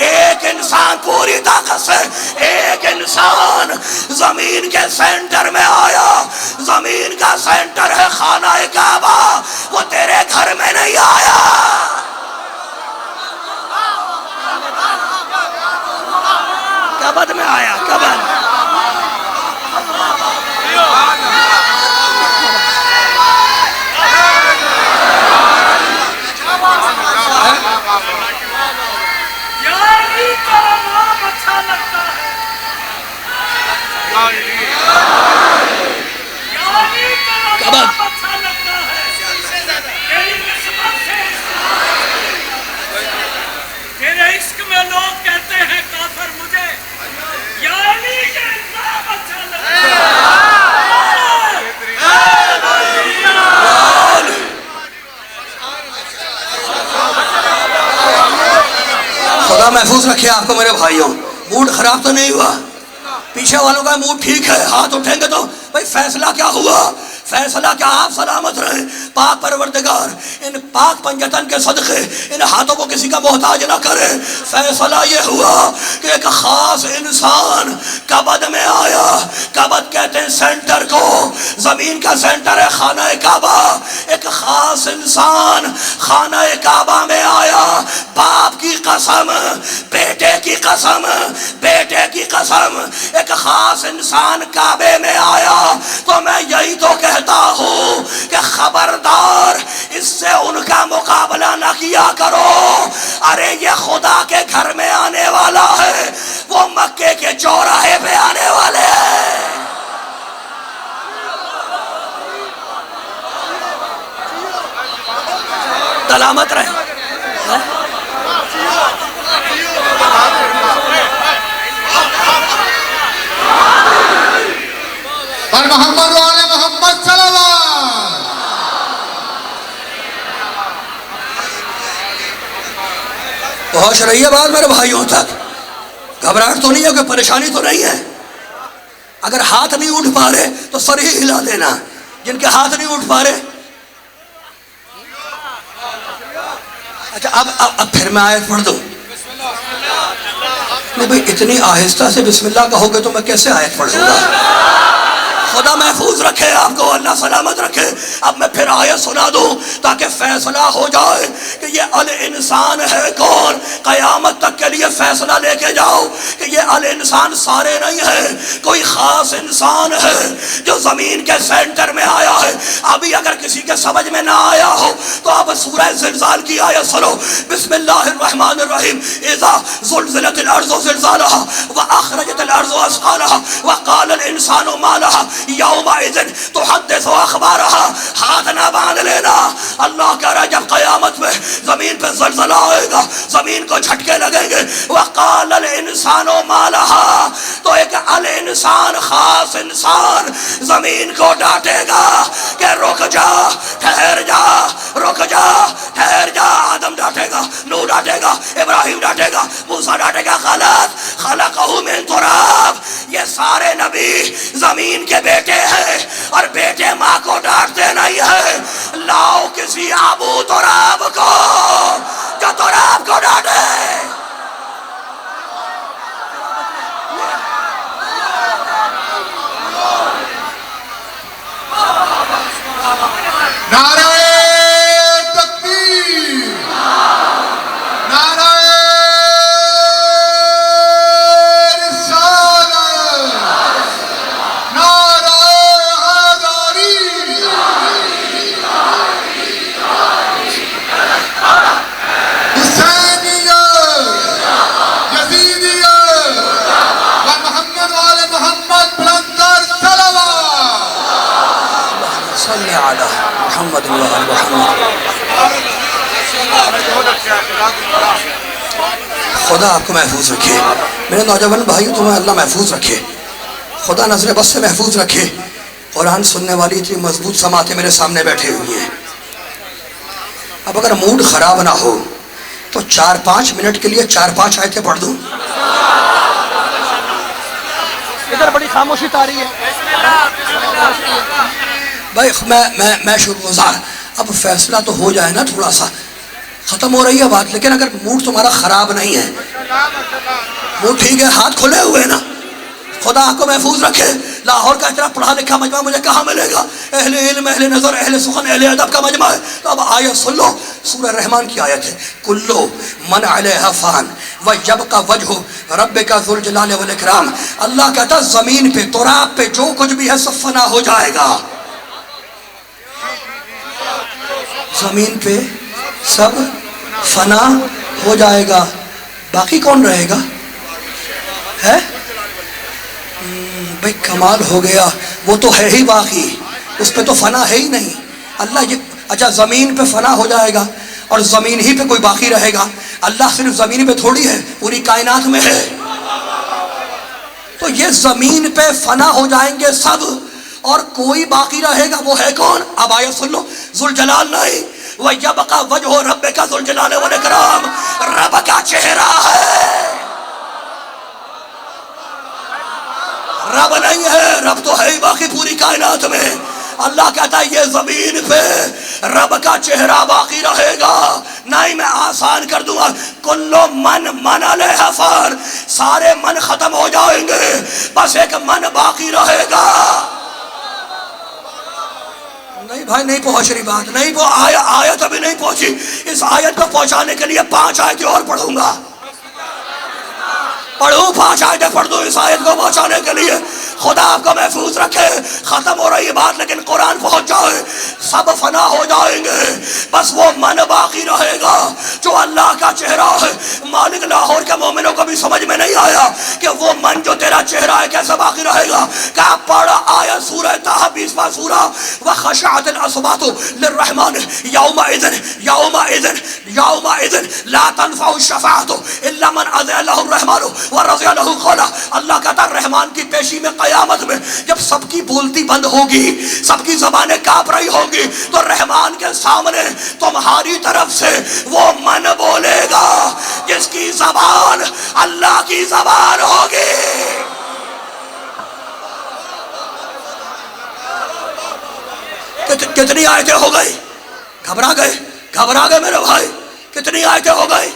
ایک انسان پوری طاقت سے، ایک انسان زمین کے سینٹر میں آیا، زمین کا سینٹر ہے خانہ کعبہ، وہ تیرے گھر میں نہیں آیا۔ کبد میں آیا، کبد۔ تیرے عشق میں لوگ کہتے ہیں کافر مجھے، یعنی کہ انصاف اچھا لگتا خدا محفوظ رکھے آپ کو میرے بھائیوں۔ موڈ خراب تو نہیں ہوا، پیچھے والوں کا موڈ ٹھیک ہے، ہاتھ اٹھیں گے تو بھائی فیصلہ کیا ہوا؟ فیصلہ کیا؟ آپ سلامت رہیں، پاک پروردگار ان پاک پنجتن کے صدقے ان ہاتھوں کو کسی کا محتاج نہ کرے۔ فیصلہ یہ ہوا کہ ایک خاص انسان کبد میں آیا، کبد کہتے ہیں سینٹر کو، زمین کا سینٹر ہے خانہ کعبہ۔ ایک خاص انسان خانہ کعبہ میں آیا، باپ کی قسم، بیٹے کی قسم، بیٹے کی قسم، ایک خاص انسان کعبے میں آیا۔ تو میں یہی تو کہتا ہوں کہ خبردار اس سے ان کا مقابلہ نہ کیا کرو۔ ارے یہ خدا کے گھر میں آنے والا ہے، وہ مکے کے چوراہے پہ آنے والے ہیں۔ سلامت رہے۔ پر محمد و آل محمد صلی اللہ۔ پہنچ رہی ہے بات میرے بھائیوں تک؟ گھبراہٹ تو نہیں ہے، کوئی پریشانی تو نہیں ہے؟ اگر ہاتھ نہیں اٹھ پا رہے تو سر ہی ہلا دینا، جن کے ہاتھ نہیں اٹھ پا رہے۔ اچھا اب پھر میں آیت پڑھ دوں؟ نہیں بھئی اتنی آہستہ سے بسم اللہ کہو گے تو میں کیسے آیت پڑھوں گا؟ خدا محفوظ رکھے آپ کو۔ اللہ سلامت رکھے۔ اب میں پھر آیت سنا دوں تاکہ فیصلہ ہو جائے کہ یہ الانسان ہے کون۔ قیامت تک کے لیے فیصلہ لے کے جاؤ کہ یہ الانسان سارے نہیں ہے، کوئی خاص انسان ہے جو زمین کے سینٹر میں آیا ہے۔ ابھی اگر کسی کے سمجھ میں نہ آیا ہو تو اب سورہ زلزال کی آیت سنو۔ بسم اللہ الرحمن الرحیم۔ اذا زلزلت الارض زلزالها واخرجت الارض اثقالها وقال الانسان ما لها يومئذ تحدث اخبارها۔ ہاتھ نہ باندھ لینا، اللہ کہہ رہا ہے جب قیامت میں زمین پہ زلزلہ آئے گا، زمین کو جھٹکے لگیں گے، وقال الانسان ما لها، تو ایک الانسان خاص انسان زمین کو ڈانٹے گا کہ رک جا، ٹھہر جا، رک جا، ٹھہر جا۔ آدم ڈانٹے گا، نوح ڈانٹے گا، ابراہیم ڈانٹے گا، موسیٰ ڈانٹے گا، خلقہ من تراب۔ یہ سارے نبی زمین کے بیٹے ہیں اور بیٹے ماں کو ڈانٹتے نہیں ہیں۔ لاؤ کسی ابو تراب کو جو تراب کو ڈانٹے۔ نعرہ تکبیر، نعرہ رسالت، نعرہ حیدری، حسینیت، یزیدیت و محمد وآل محمد بلندر صلوات۔ صلی علی محمد وآل محمد۔ خدا آپ کو محفوظ رکھے۔ میرے نوجوان بھائیو تمہیں اللہ محفوظ رکھے، خدا نظر بس سے محفوظ رکھے۔ قرآن سننے والی اتنی مضبوط سماعتیں میرے سامنے بیٹھے ہوئی ہیں۔ اب اگر موڈ خراب نہ ہو تو 4-5 منٹ کے لیے 4-5 آیتیں پڑھ دوں۔ ادھر بڑی خاموشی تاری ہے۔ بھائی میں شکر گزار، اب فیصلہ تو ہو جائے نا، تھوڑا سا ختم ہو رہی ہے بات، لیکن اگر موڈ تمہارا خراب نہیں ہے، موڈ ٹھیک ہے، ہاتھ کھلے ہوئے نا، خدا آپ کو محفوظ رکھے۔ لاہور کا اتنا پڑھا لکھا مجمع مجھے کہاں ملے گا؟ اہل علم، اہل نظر، اہل سخن، اہل ادب کا مجمع ہے۔ تو اب آیت سن لو، سورہ رحمان کی آیت ہے، کلو من علیہا فان ویبقى وجہ ربک ذو الجلال والاکرام۔ اللہ کہتا زمین پہ، تراب پہ جو کچھ بھی ہے سب فنا ہو جائے گا۔ زمین پہ سب فنا ہو جائے گا، باقی کون رہے گا؟ ہے بھئی کمال ہو گیا، وہ تو ہے ہی باقی، اس پہ تو فنا ہے ہی نہیں۔ اللہ یہ اچھا زمین پہ فنا ہو جائے گا اور زمین ہی پہ کوئی باقی رہے گا؟ اللہ صرف زمین پہ تھوڑی ہے، پوری کائنات میں ہے۔ تو یہ زمین پہ فنا ہو جائیں گے سب اور کوئی باقی رہے گا، وہ ہے کون؟ اب آیت سن لو، ذوالجلال نہیں، وَيَبْقَى وَجْهُ رَبِّكَ ذُو الْجَلَالِ وَالْإِكْرَامِ، رب کا چہرہ ہے، رب نہیں ہے، رب تو ہے ہی باقی پوری کائنات میں۔ اللہ کہتا ہے یہ زمین پہ رب کا چہرہ باقی رہے گا، نہیں میں آسان کر دوں گا، کلو من علیہا فان، سارے من ختم ہو جائیں گے، بس ایک من باقی رہے گا۔ نہیں بھائی نہیں پہنچ رہی بات، نہیں وہ آیت ابھی نہیں پہنچی، اس آیت کو پہنچانے کے لیے 5 آیتیں اور پڑھوں گا، پڑھوں 5 آیتیں پڑھ دوں اس آیت کو پہنچانے کے لیے۔ خدا آپ کو محفوظ رکھے، ختم ہو رہی بات لیکن قرآن پہنچ جائے، سب فنا ہو جائیں گے، بس وہ من باقی رہے گا جو اللہ کا چہرہ ہے۔ مالک لاہور کے مومنوں کو بھی سمجھ میں نہیں آیا کہ وہ من جو تیرا چہرہ ہے کیسے باقی رہے گا۔ کہا پڑھا آیت سورہ طٰہٰ 20واں سورہ، وَخَشَعَتِ الْأَصْوَاتُ لِلرَّحْمَٰنِ يَوْمَئِذٍ لَا تَنفَعُ الشَّفَاعَةُ إِلَّا مَنْ أَذِنَ لَهُ الرَّحْمَٰنُ وَرَضِيَ لَهُ قَوْلًا۔ اللہ کہتا ہے رحمان کی پیشی میں قیامت میں جب سب کی بولتی بند ہوگی، سب کی زبانیں کانپ رہی ہوں گی، تو رحمان کے سامنے تمہاری طرف سے وہ من بولے گا جس کی زبان اللہ کی زبان ہوگی۔ کتنی آیتیں ہو گئی؟ گھبرا گئے میرے بھائی، کتنی آیتیں ہو گئی؟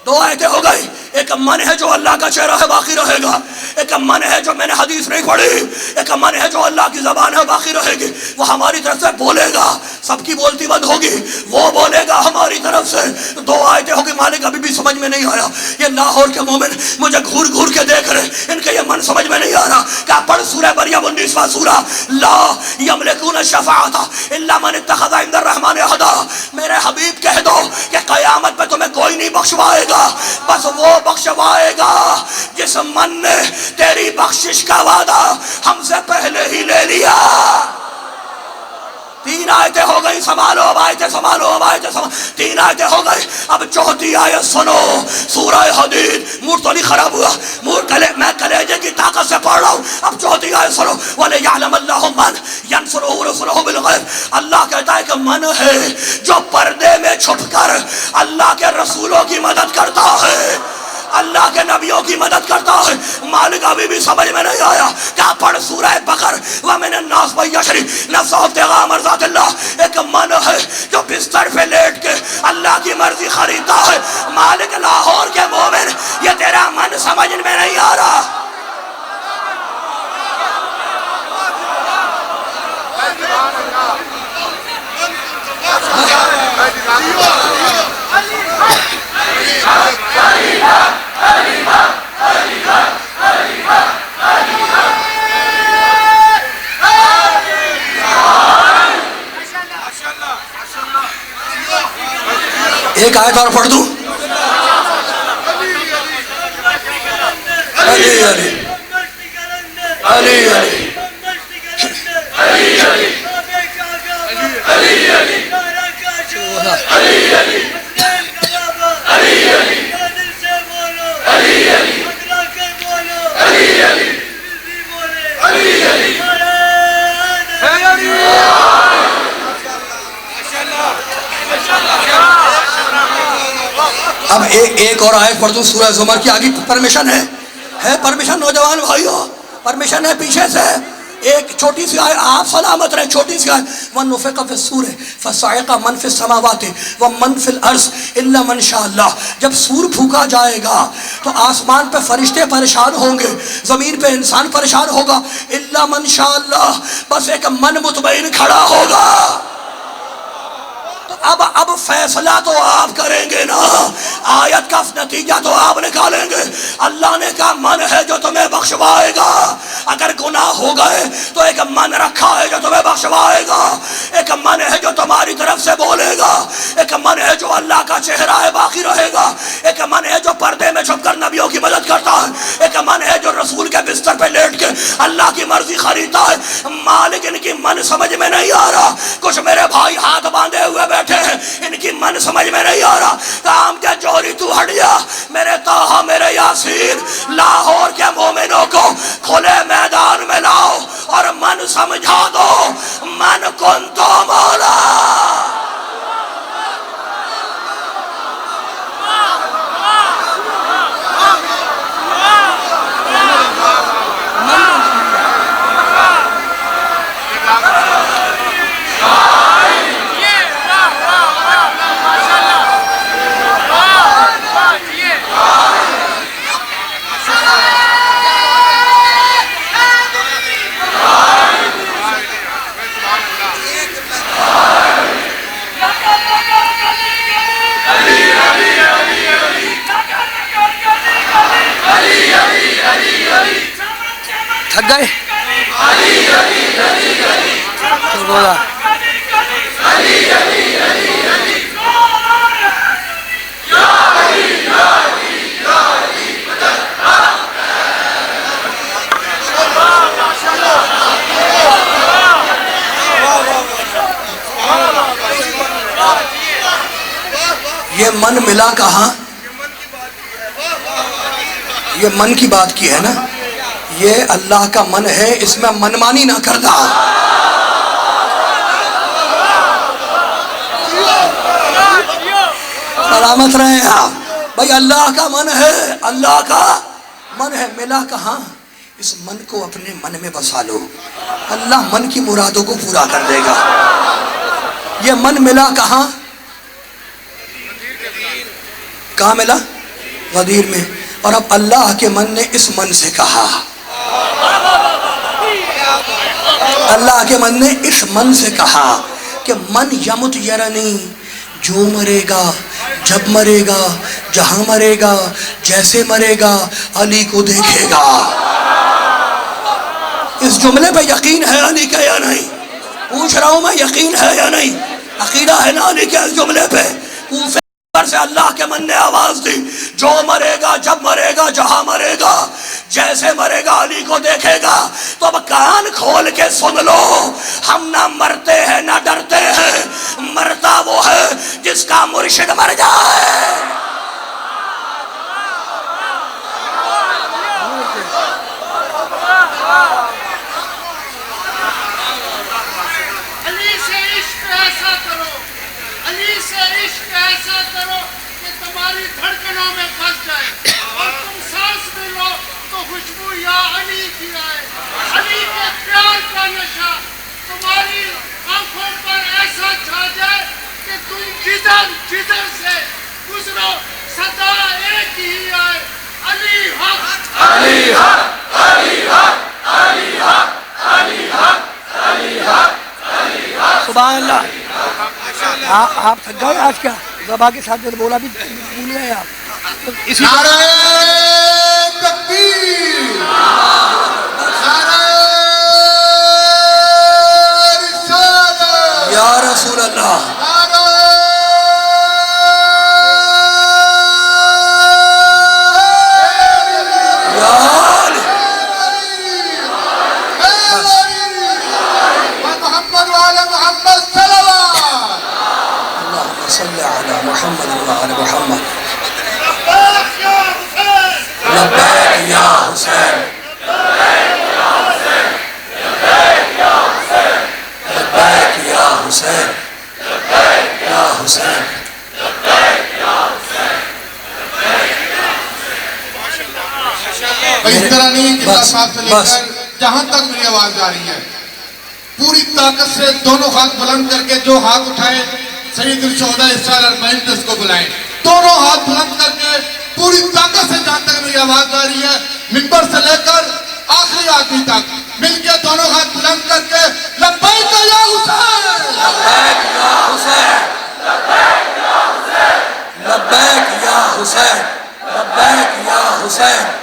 2 آیتیں ہو گئی۔ ایک من ہے جو اللہ کا چہرہ ہے باقی رہے گا، ایک من ہے جو میں نے حدیث نہیں پڑھی، ایک من ہے جو اللہ کی زبان ہے باقی رہے گی، وہ ہماری طرف سے بولے گا، سب کی بولتی بند ہوگی، وہ بولے گا ہماری طرف سے۔ 2 آیتیں ہوگی، مالک ابھی بھی سمجھ میں نہیں آیا، یہ لاہور کے مومن مجھے گھور گھور کے دیکھ رہے، ان کے یہ من سمجھ میں نہیں آ رہا۔ کیا پڑھ سورہ مریم 19واں سورہ، لا یملکون الشفاعۃ الا من اتخذ عند الرحمن عہدا، میرے حبیب کہہ دو کہ قیامت میں تمہیں کوئی نہیں بخشوائے گا، بس وہ بخشوائے گا جس من نے تیری بخشش کا وعدہ ہم سے پہلے ہی لے لیا۔ 3 آیتیں ہو گئی، سنبھالو اب آیتیں سنبھالو، اب آیتیں سنبھالو، 3 آیتیں ہو گئی، اب 4تھی آیت سنو، سورہ حدید۔ موڈ تو نہیں خراب ہوا، میں کلیجے کی طاقت سے پڑھ رہا ہوں۔ اب 4تھی آیت سنو، وَلِيَعْلَمَ اللَّهُ مَنْ يَنْصُرُهُ وَرُسُلُهُ بِالْغَيْبِ، اللہ کہتا ہے کہ من ہے جو پردے میں چھپ کر اللہ کے رسولوں کی مدد کرتا ہے، اللہ کے نبیوں کی مدد کرتا ہے۔ مالک ابھی بھی سمجھ میں نہیں آیا، کیا پڑھ سورہ بقر، وَمِنَ النَّاسِ مَن يَشْرِي نَفْسَهُ ابْتِغَاءَ مَرْضَاتِ اللَّهِ، ایک من ہے جو بستر پہ لیٹ کے اللہ کی مرضی خریدتا ہے۔ مالک لاہور کے مومن، یہ تیرا من سمجھ میں نہیں آ رہا۔ ایک آیت اور پڑھ دوں، علی علی علی اب ایک اور آیت پڑھ دوں سورہ زمر کی، آگے پرمیشن ہے پرمیشن نوجوان بھائیو، پرمیشن ہے پیچھے سے۔ ایک چھوٹی سی آیت، آپ سلامت رہے، چھوٹی سی آیت، وَنُفِخَ فِي الصُّورِ فَصَعِقَ مَن فِي السَّمَاوَاتِ وَمَن فِي الْأَرْضِ إِلَّا مَن شَاءَ اللَّهُ، جب سور پھونکا جائے گا تو آسمان پہ فرشتے پریشان ہوں گے، زمین پہ انسان پریشان ہوگا، إِلَّا مَن شَاءَ اللَّهُ، بس ایک من مطمئن کھڑا ہوگا۔ اب فیصلہ تو آپ کریں گے نا، آیت کا نتیجہ تو آپ نکالیں گے۔ اللہ نے کہا من ہے جو تمہیں بخشوائے گا، اگر گناہ ہو گئے تو ایک من رکھا ہے جو تمہیں بخشوائے گا، ایک من ہے جو تمہاری طرف سے بولے گا، ایک من ہے جو اللہ کا چہرہ ہے باقی رہے گا، ایک من ہے جو پردے میں چھپ کر نبیوں کی مدد کرتا ہے، ایک من ہے جو رسول کے بستر پہ لیٹ کے اللہ کی مرضی خریدتا ہے۔ مالک ان کی من سمجھ میں نہیں آ رہا، کچھ میرے بھائی ہاتھ باندھے ہوئے بیٹھے ہیں، ان کی من سمجھ میں نہیں آ رہا۔ کام کیا جوہری تو ہٹیا، میرے طاہا میرے یاسین، لاہور کے مومنوں کو کھلے میدان میں لاؤ اور من سمجھا دو، من کن تو مولا۔ تھک گئے تو بولا یہ من ملا کہاں؟ یہ من کی بات کی ہے نا، یہ اللہ کا من ہے، اس میں منمانی نہ کرنا۔ سلامت رہے آپ بھائی، اللہ کا من ہے، اللہ کا من ہے، ملا کہاں؟ اس من کو اپنے من میں بسا لو، اللہ من کی مرادوں کو پورا کر دے گا۔ یہ من ملا کہاں؟ کہاں ملا؟ غدیر میں۔ اور اب اللہ کے من نے اس من سے کہا، اللہ کے من نے اس من سے کہا کہ من یمت یرنی، جو مرے گا، جب مرے گا، جہاں مرے گا، جیسے مرے گا، علی کو دیکھے گا۔ اس جملے پہ یقین ہے علی کا یا نہیں؟ پوچھ رہا ہوں میں، یقین ہے یا نہیں؟ عقیدہ ہے نا علی کے اس جملے پہ؟ کوفے سے اللہ کے من نے آواز دی، جو مرے گا، جب مرے گا، جہاں مرے گا، جیسے مرے گا، علی کو دیکھے گا۔ تو اب کان کھول کے سن لو، ہم نہ مرتے ہیں نہ ڈرتے ہیں، مرتا وہ ہے جس کا مرشد مر جائے۔ علی سے عشق ایسا کرو، علی سے عشق ایسا کرو کہ تمہاری دھڑکنوں میں پھنس جائے، اور تم سانس میں لو تو خوشبو یا علی کی آئے۔ علی کے پیار کا نشہ تمہاری آنکھوں پر ایسا چھا جائے کہ تم جدھر سے گزرو صدا ایک ہی آئے، علی حق، علی حق، علی حق، علی حق، علی حق، علی حق۔ سبحان اللہ۔ آپ تھک گئے آج کیا؟ ذبح کے ساتھ جو بولا بھی بھولے ہیں آپ؟ اسی نعرہ تکبیر، نعرہ رسالت، یا رسول اللہ، نعرہ یا علی۔ محمد وعلى محمد صلوات۔ اللہم صلی علی محمد وعلی محمد۔ لبیک یا حسین، لبیک یا حسین، لبیک یا حسین، یا حسین۔ اس طرح نہیں کہ بس، صاحب سے لے بس۔ کر جہاں تک میری آواز جا رہی ہے، پوری طاقت سے دونوں ہاتھ بلند کر کے جو ہاتھ اٹھائے سید الشہداء اسرائیل اربعین دس کو بلائیں، دونوں ہاتھ بلند کر کے پوری طاقت سے جہاں تک میری آواز جا رہی ہے، منبر سے لے کر آخری آدمی تک مل کے دونوں ہاتھ بلند کر کے لبیک یا حسین، لبیک یا حسین، لبیک یا حسین، لبیک یا حسین، لبیک یا حسین۔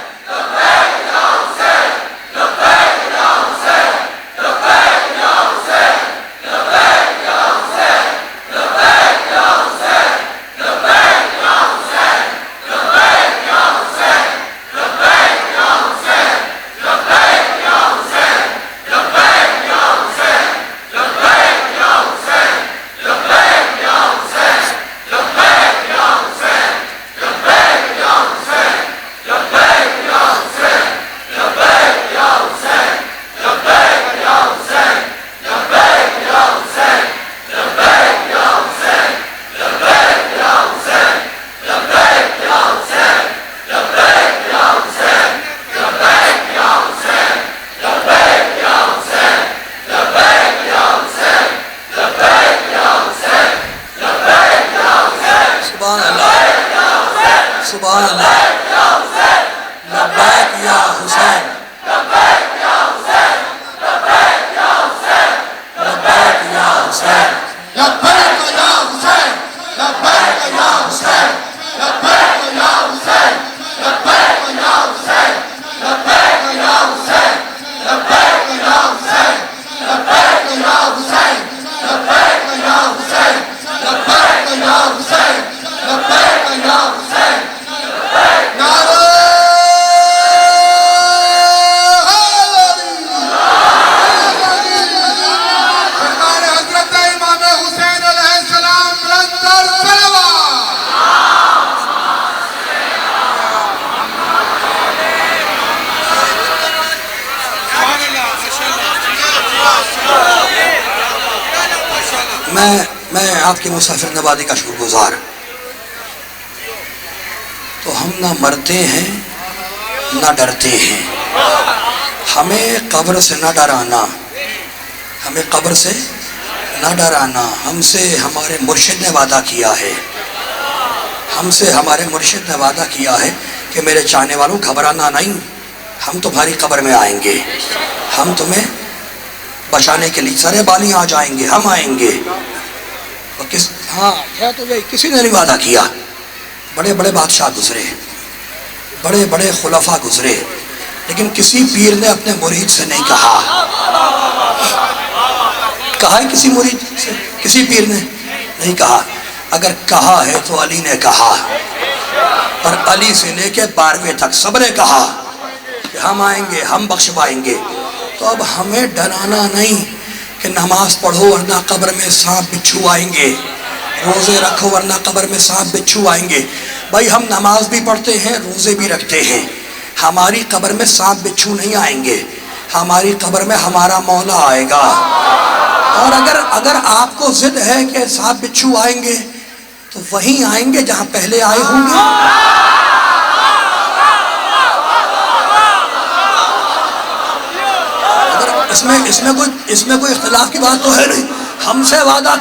سبحان اللہ، سبحان اللہ۔ لبیک یا حسین، لبیک یا حسین، لبیک یا حسین، لبیک یا حسین، لبیک یا حسین، لبیک یا حسین، لبیک یا حسین، لبیک یا حسین، لبیک یا حسین، لبیک یا حسین، لبیک یا حسین، لبیک یا حسین، لبیک یا حسین، لبیک یا حسین۔ نعرہ سرکار حضرت امام حسین علیہ السلام بلندر صلوات۔ میں آپ کی مسافر نوازی کا شکر گزار۔ تو ہم نہ مرتے ہیں نہ ڈرتے ہیں، ہمیں قبر سے نہ ڈرانا، ہمیں قبر سے نہ ڈرانا۔ ہم سے ہمارے مرشد نے وعدہ کیا ہے، ہم سے ہمارے مرشد نے وعدہ کیا ہے کہ میرے چاہنے والوں گھبرانا نہیں، ہم تمہاری قبر میں آئیں گے، ہم تمہیں بچانے کے لیے سرے بالی آ جائیں گے، ہم آئیں گے۔ ہاں ہے تو یہی، کسی نے نہیں وعدہ کیا۔ بڑے بڑے بادشاہ گزرے، بڑے بڑے خلفاء گزرے، لیکن کسی پیر نے اپنے مرید سے نہیں کہا ہے کسی مرید سے، کسی پیر نے نہیں کہا۔ اگر کہا ہے تو علی نے کہا، اور علی سے لے کے 12ویں تک سب نے کہا کہ ہم آئیں گے، ہم بخشوائیں گے۔ تو اب ہمیں ڈرانا نہیں کہ نماز پڑھو ورنہ قبر میں سانپ بچھو آئیں گے، روزے رکھو ورنہ قبر میں سانپ بچھو آئیں گے۔ بھائی ہم نماز بھی پڑھتے ہیں، روزے بھی رکھتے ہیں، ہماری قبر میں سانپ بچھو نہیں آئیں گے، ہماری قبر میں ہمارا مولا آئے گا۔ اور اگر آپ کو ضد ہے کہ سانپ بچھو آئیں گے تو وہیں آئیں گے جہاں پہلے آئے ہوں گے۔ اس میں کوئی اختلاف کی بات تو ہے نہیں۔ ہم سے وعدہ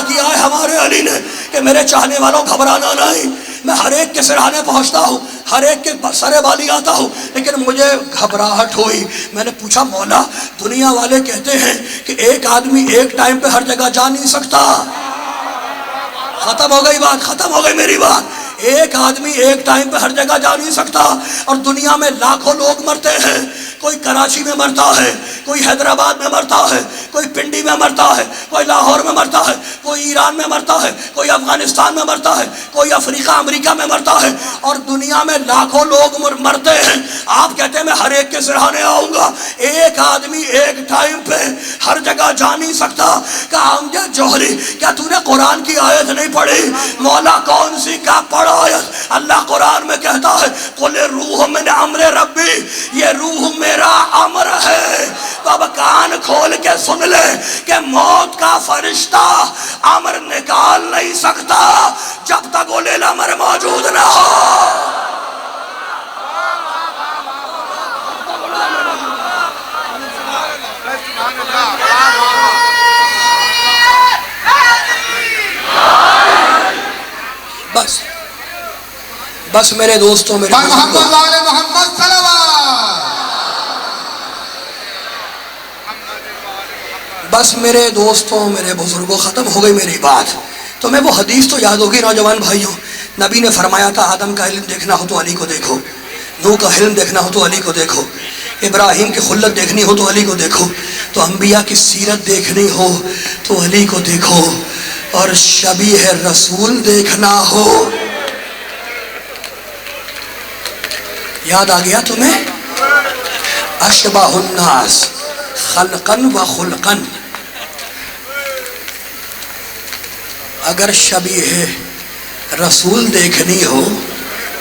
کیا ہے ہمارے علی نے کہ میرے چاہنے والوں گھبرانا نہیں، میں ہر ایک کے سرہانے پہنچتا ہوں، ہر ایک کے سرے بالی آتا ہوں، لیکن مجھے گھبراہٹ ہوئی۔ میں نے پوچھا مولا، دنیا والے کہتے ہیں کہ ایک آدمی ایک ٹائم پہ ہر جگہ جا نہیں سکتا۔ ختم ہو گئی بات، ختم ہو گئی میری بات۔ ایک آدمی ایک ٹائم پہ ہر جگہ جا نہیں سکتا، اور دنیا میں لاکھوں لوگ مرتے ہیں۔ کوئی کراچی میں مرتا ہے، کوئی حیدرآباد میں مرتا ہے، کوئی پنڈی میں مرتا ہے، کوئی لاہور میں مرتا ہے، کوئی ایران میں مرتا ہے، کوئی افغانستان میں مرتا ہے، کوئی افریقہ امریکہ میں مرتا ہے، اور دنیا میں لاکھوں لوگ مرتے ہیں۔ آپ کہتے ہیں میں ہر ایک کے سرہانے آؤں گا، ایک آدمی ایک ٹائم پہ ہر جگہ جا نہیں سکتا۔ کہا مجھے جوہری کیا تو نے قرآن کی آیت نہیں پڑھی؟ مولا کون سی کا پڑھا آیت؟ اللہ قرآن میں کہتا ہے قل روح من امر ربی، یہ روح میرا امر ہے۔ تو اب کان کھول کے سن لے کہ موت کا فرشتہ امر نکال نہیں سکتا جب تک اولے الامر موجود نہ ہو۔ بس میرے دوستوں، میرے محمد والے محمد صلوات۔ بس میرے دوستوں، میرے بزرگوں، ختم ہو گئی میری بات۔ تو میں وہ حدیث تو یاد ہوگی نوجوان بھائیوں، نبی نے فرمایا تھا آدم کا علم دیکھنا ہو تو علی کو دیکھو، نوح کا علم دیکھنا ہو تو علی کو دیکھو، ابراہیم کی خلت دیکھنی ہو تو علی کو دیکھو، تو انبیاء کی سیرت دیکھنی ہو تو علی کو دیکھو، اور شبیہ رسول دیکھنا ہو۔ یاد آ گیا تمہیں؟ اشبہ الناس خلقا و خلقا۔ اگر شبیہ رسول دیکھنی ہو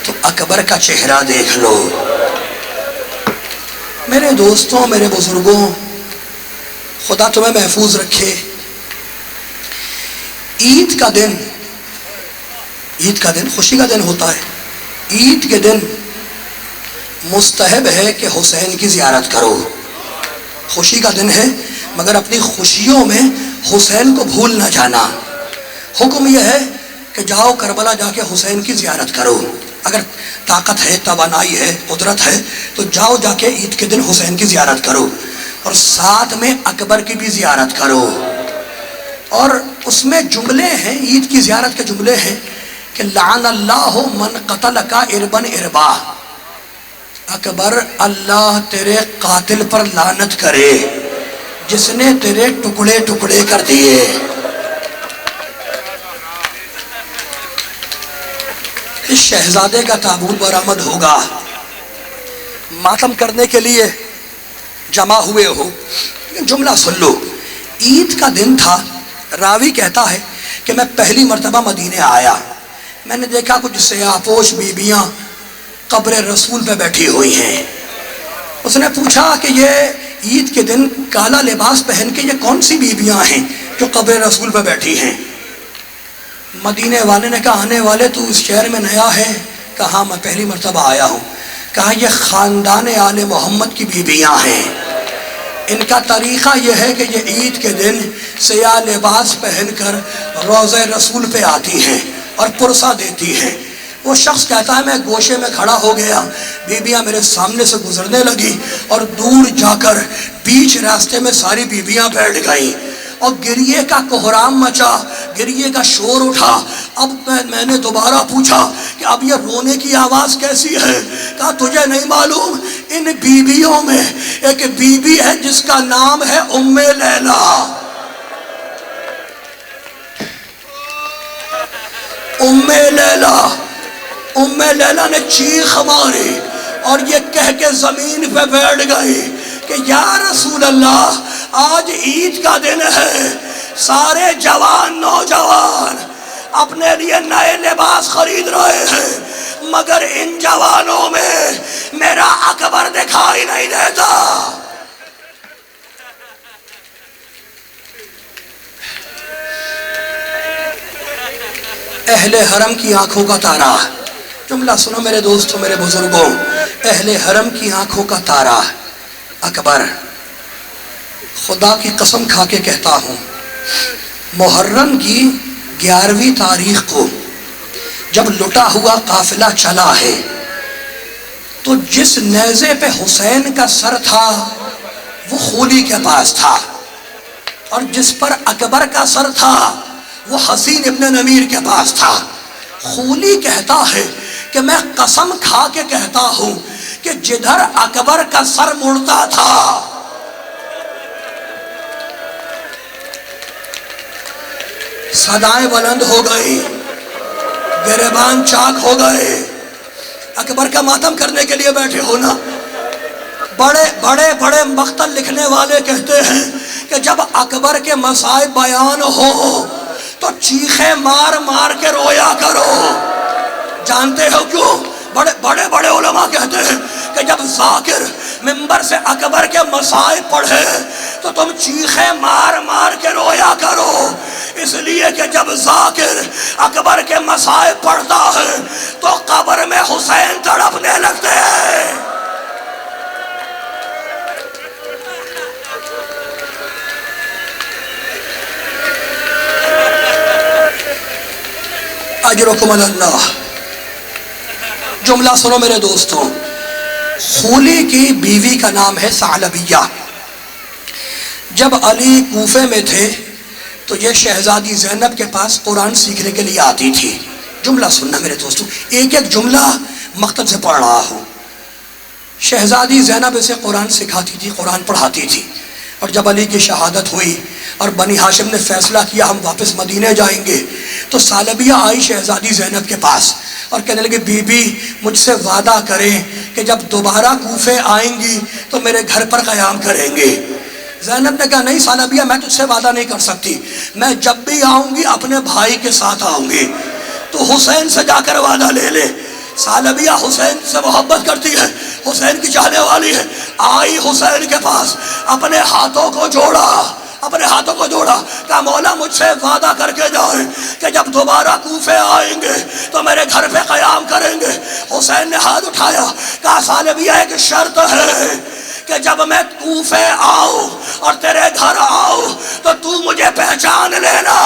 تو اکبر کا چہرہ دیکھ لو۔ میرے دوستوں، میرے بزرگوں، خدا تمہیں محفوظ رکھے۔ عید کا دن خوشی کا دن ہوتا ہے۔ عید کے دن مستحب ہے کہ حسین کی زیارت کرو۔ خوشی کا دن ہے مگر اپنی خوشیوں میں حسین کو بھول نہ جانا۔ حکم یہ ہے کہ جاؤ کربلا جا کے حسین کی زیارت کرو۔ اگر طاقت ہے، توانائی ہے، قدرت ہے تو جاؤ جا کے عید کے دن حسین کی زیارت کرو، اور ساتھ میں اکبر کی بھی زیارت کرو۔ اور اس میں جملے ہیں، عید کی زیارت کے جملے ہیں کہ لعن اللہ من قتل کا اربن اربا، اکبر اللہ تیرے قاتل پر لعنت کرے جس نے تیرے ٹکڑے ٹکڑے کر دیے۔ اس شہزادے کا تابوت برآمد ہوگا، ماتم کرنے کے لیے جمع ہوئے ہو۔ جملہ سن لو، عید کا دن تھا۔ راوی کہتا ہے کہ میں پہلی مرتبہ مدینے آیا، میں نے دیکھا کچھ سیاہ پوش بیبیاں قبر رسول پہ بیٹھی ہوئی ہیں۔ اس نے پوچھا کہ یہ عید کے دن کالا لباس پہن کے یہ کون سی بیبیاں ہیں جو قبر رسول پہ بیٹھی ہیں؟ مدینے والے نے کہا آنے والے تو اس شہر میں نیا ہے؟ کہا میں پہلی مرتبہ آیا ہوں۔ کہا یہ خاندان آل محمد کی بیبیاں ہیں، ان کا طریقہ یہ ہے کہ یہ عید کے دن سیاہ لباس پہن کر روضہ رسول پہ آتی ہیں اور پرسہ دیتی ہیں۔ وہ شخص کہتا ہے میں گوشے میں کھڑا ہو گیا، بیویاں میرے سامنے سے گزرنے لگی اور دور جا کر بیچ راستے میں ساری بیویاں بیٹھ گئیں اور گریے کا کوہرام مچا، گریے کا شور اٹھا۔ اب میں نے دوبارہ پوچھا کہ اب یہ رونے کی آواز کیسی ہے؟ کہا تجھے نہیں معلوم، ان بیویوں میں ایک بیوی ہے جس کا نام ہے ام لیلا۔ ام لیلا، ام لیلا نے چیخ ماری اور یہ کہہ کے زمین پہ بیٹھ گئی کہ یا رسول اللہ، آج عید کا دن ہے، سارے جوان نوجوان اپنے لیے نئے لباس خرید رہے ہیں، مگر ان جوانوں میں میرا اکبر دکھائی نہیں دیتا۔ اہل حرم کی آنکھوں کا تارا، جملہ سنو میرے دوستوں، میرے بزرگوں، اہل حرم کی آنکھوں کا تارا اکبر۔ خدا کی قسم کھا کے کہتا ہوں، محرم کی 11ویں تاریخ کو جب لٹا ہوا قافلہ چلا ہے تو جس نیزے پہ حسین کا سر تھا وہ خولی کے پاس تھا، اور جس پر اکبر کا سر تھا وہ حسین ابن نمیر کے پاس تھا۔ خولی کہتا ہے کہ میں قسم کھا کے کہتا ہوں کہ جدھر اکبر کا سر مڑتا تھا صدائیں بلند ہو گئی، گریبان چاک ہو گئے۔ اکبر کا ماتم کرنے کے لیے بیٹھے ہو نا۔ بڑے بڑے بڑے مقتل لکھنے والے کہتے ہیں کہ جب اکبر کے مصائب بیان ہو تو چیخیں مار مار کے رویا کرو۔ جانتے ہو کیوں؟ بڑے بڑے بڑے علماء کہتے ہیں کہ جب ذاکر منبر سے اکبر کے مصائب پڑھے تو تم چیخیں مار مار کے رویا کرو، اس لیے کہ جب ذاکر اکبر کے مصائب پڑھتا ہے تو قبر میں حسین تڑپنے لگتے ہیں۔ اجرکم اللہ۔ جملہ سنو میرے دوستوں، خولی کی بیوی کا نام ہے ثعلبیہ۔ جب علی کوفے میں تھے تو یہ شہزادی زینب کے پاس قرآن سیکھنے کے لیے آتی تھی۔ جملہ سننا میرے دوستوں، ایک ایک جملہ مقتل سے پڑھ رہا ہوں۔ شہزادی زینب اسے قرآن سکھاتی تھی، قرآن پڑھاتی تھی، اور جب علی کی شہادت ہوئی اور بنی ہاشم نے فیصلہ کیا ہم واپس مدینے جائیں گے تو ثعلبیہ آئی شہزادی زینب کے پاس اور کہنے لگے بی بی مجھ سے وعدہ کریں کہ جب دوبارہ کوفے آئیں گی تو میرے گھر پر قیام کریں گے۔ زینب نے کہا نہیں ثعلبیہ، میں تجھ سے وعدہ نہیں کر سکتی، میں جب بھی آؤں گی اپنے بھائی کے ساتھ آؤں گی، تو حسین سے جا کر وعدہ لے لے۔ ثعلبیہ حسین سے محبت کرتی ہے، حسین کی چاہنے والی ہے، آئی حسین کے پاس، اپنے ہاتھوں کو جوڑا، اپنے ہاتھوں کو جوڑا، کہا مولا مجھ سے وعدہ کر کے جائیں کہ جب دوبارہ کوفے آئیں گے تو میرے گھر پہ قیام کریں گے۔ حسین نے ہاتھ اٹھایا، کہا ثعلبیہ ایک شرط ہے کہ جب میں کوفے آؤں اور تیرے گھر آؤں تو مجھے پہچان لینا۔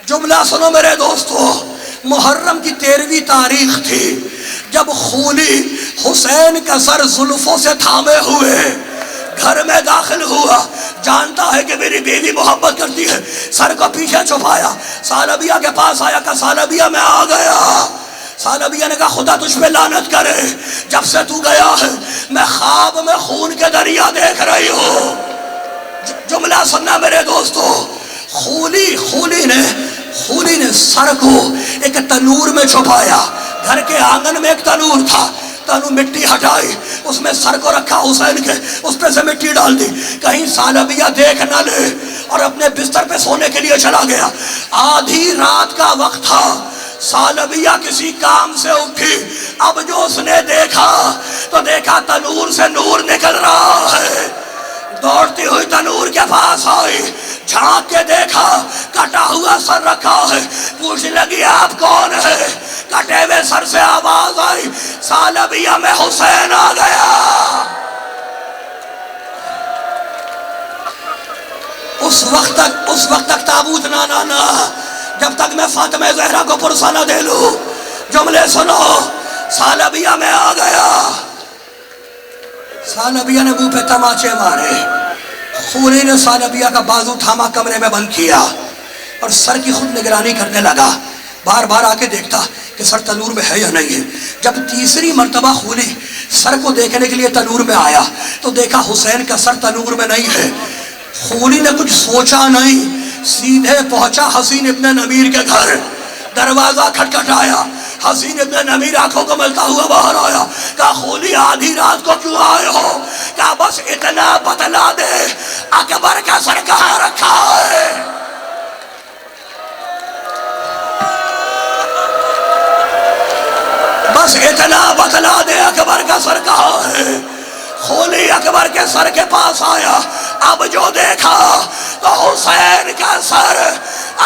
جملہ سنو میرے دوستو، محرم کی 13ویں تاریخ تھی جب خولی حسین کا سر زلفوں سے تھامے ہوئے گھر میں داخل ہوا، جانتا ہے کہ میری بیوی محبت کرتی ہے، سر کو پیچھے چھپایا، ثعلبیہ کے پاس آیا، کہا ثعلبیہ میں آ گیا۔ ثعلبیہ نے کہا خدا تجھ پہ لعنت کرے، جب سے تو گیا ہے میں خواب میں خون کے دریا دیکھ رہی ہوں۔ جملہ سننا میرے دوستو، خولی نے سر کو ایک تنور میں چھپایا، گھر کے آنگن میں ایک تنور تھا، تنور مٹی ہٹائی، اس میں سر کو رکھا حسین کے، اس پہ سے مٹی ڈال دی، کہیں ثعلبیہ دیکھ نہ لے، اور اپنے بستر پہ سونے کے لیے چلا گیا۔ آدھی رات کا وقت تھا، ثعلبیہ کسی کام سے اٹھی، اب جو اس نے دیکھا تو دیکھا تنور سے نور نکل رہا ہے، دوڑتی ہوئی تنور کے پاس آئی، جھانک کے دیکھا کٹا ہوا سر رکھا ہے، پوچھنے لگی آپ کون ہے؟ کٹے ہوئے سر سے آواز آئی ثعلبیہ میں حسین آ گیا۔ اس وقت تک تابوت نہ جب تک میں فاطمہ زہرا کو پرسہ نہ دے لوں. جملے سنو. ثعلبیہ میں آ گیا. ثعلبیہ نے منہ پہ تماچے مارے. خوری نے ثعلبیہ کا بازو تھاما, کمرے میں بند کیا اور سر کی خود نگرانی کرنے لگا. بار بار آ کے دیکھتا کہ سر تنور میں ہے یا نہیں ہے. جب تیسری مرتبہ خوری سر کو دیکھنے کے لیے تنور میں آیا تو دیکھا حسین کا سر تنور میں نہیں ہے. خوری نے کچھ سوچا نہیں, سیدھے پہنچا حسین ابن نمیر کے گھر. دروازہ کھٹکھٹایا. حسین ابن نمیر آنکھوں کو ملتا ہوا باہر آیا. کہا خولی آدھی رات کو کیوں آئے ہو؟ کہا بس اتنا بتلا دے اکبر کا سر کہاں رکھا ہے. بس اتنا بتلا دے اکبر کا سر کہاں ہے. خولی اکبر کے سر کے پاس آیا. اب جو دیکھا تو حسین کا سر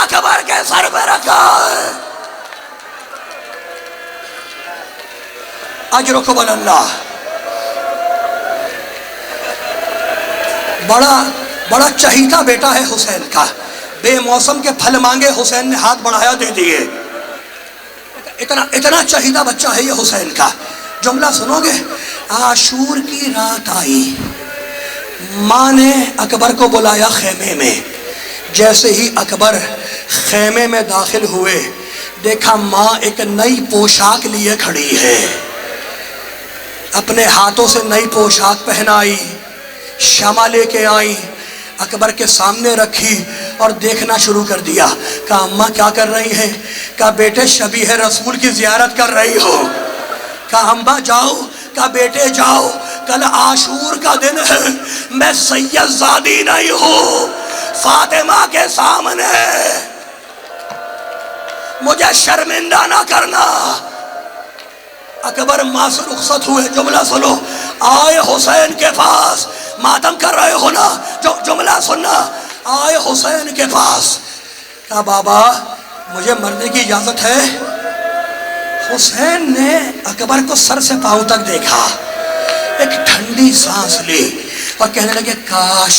اکبر کے سر پہ رکھا ہے. اجرکم اللہ. بڑا چہیتا بیٹا ہے حسین کا. بے موسم کے پھل مانگے حسین نے ہاتھ بڑھایا دے دیے. اتنا چہیتا بچہ ہے یہ حسین کا. جملہ سنو گے. عاشور کی رات آئی, ماں نے اکبر کو بلایا خیمے میں. جیسے ہی اکبر خیمے میں داخل ہوئے دیکھا ماں ایک نئی پوشاک لیے کھڑی ہے. اپنے ہاتھوں سے نئی پوشاک پہنائی, شمع لے کے آئی, اکبر کے سامنے رکھی اور دیکھنا شروع کر دیا. کہا اماں کیا کر رہی ہیں؟ کہا بیٹے شبیہ رسول کی زیارت کر رہی ہو. کہا اماں جاؤ. کہا بیٹے جاؤ, کل عاشور کا دن ہے, میں سید زادی نہیں ہوں, فاطمہ کے سامنے مجھے شرمندہ نہ کرنا. اکبر ماں سے رخصت ہوئے. جملہ سنو. آئے حسین کے پاس. ماتم کر رہے ہو نا, جملہ سننا. آئے حسین کے پاس. کہا بابا مجھے مرنے کی اجازت ہے؟ حسین نے اکبر کو سر سے پاؤں تک دیکھا, ایک ٹھنڈی سانس لی اور کہنے لگے کاش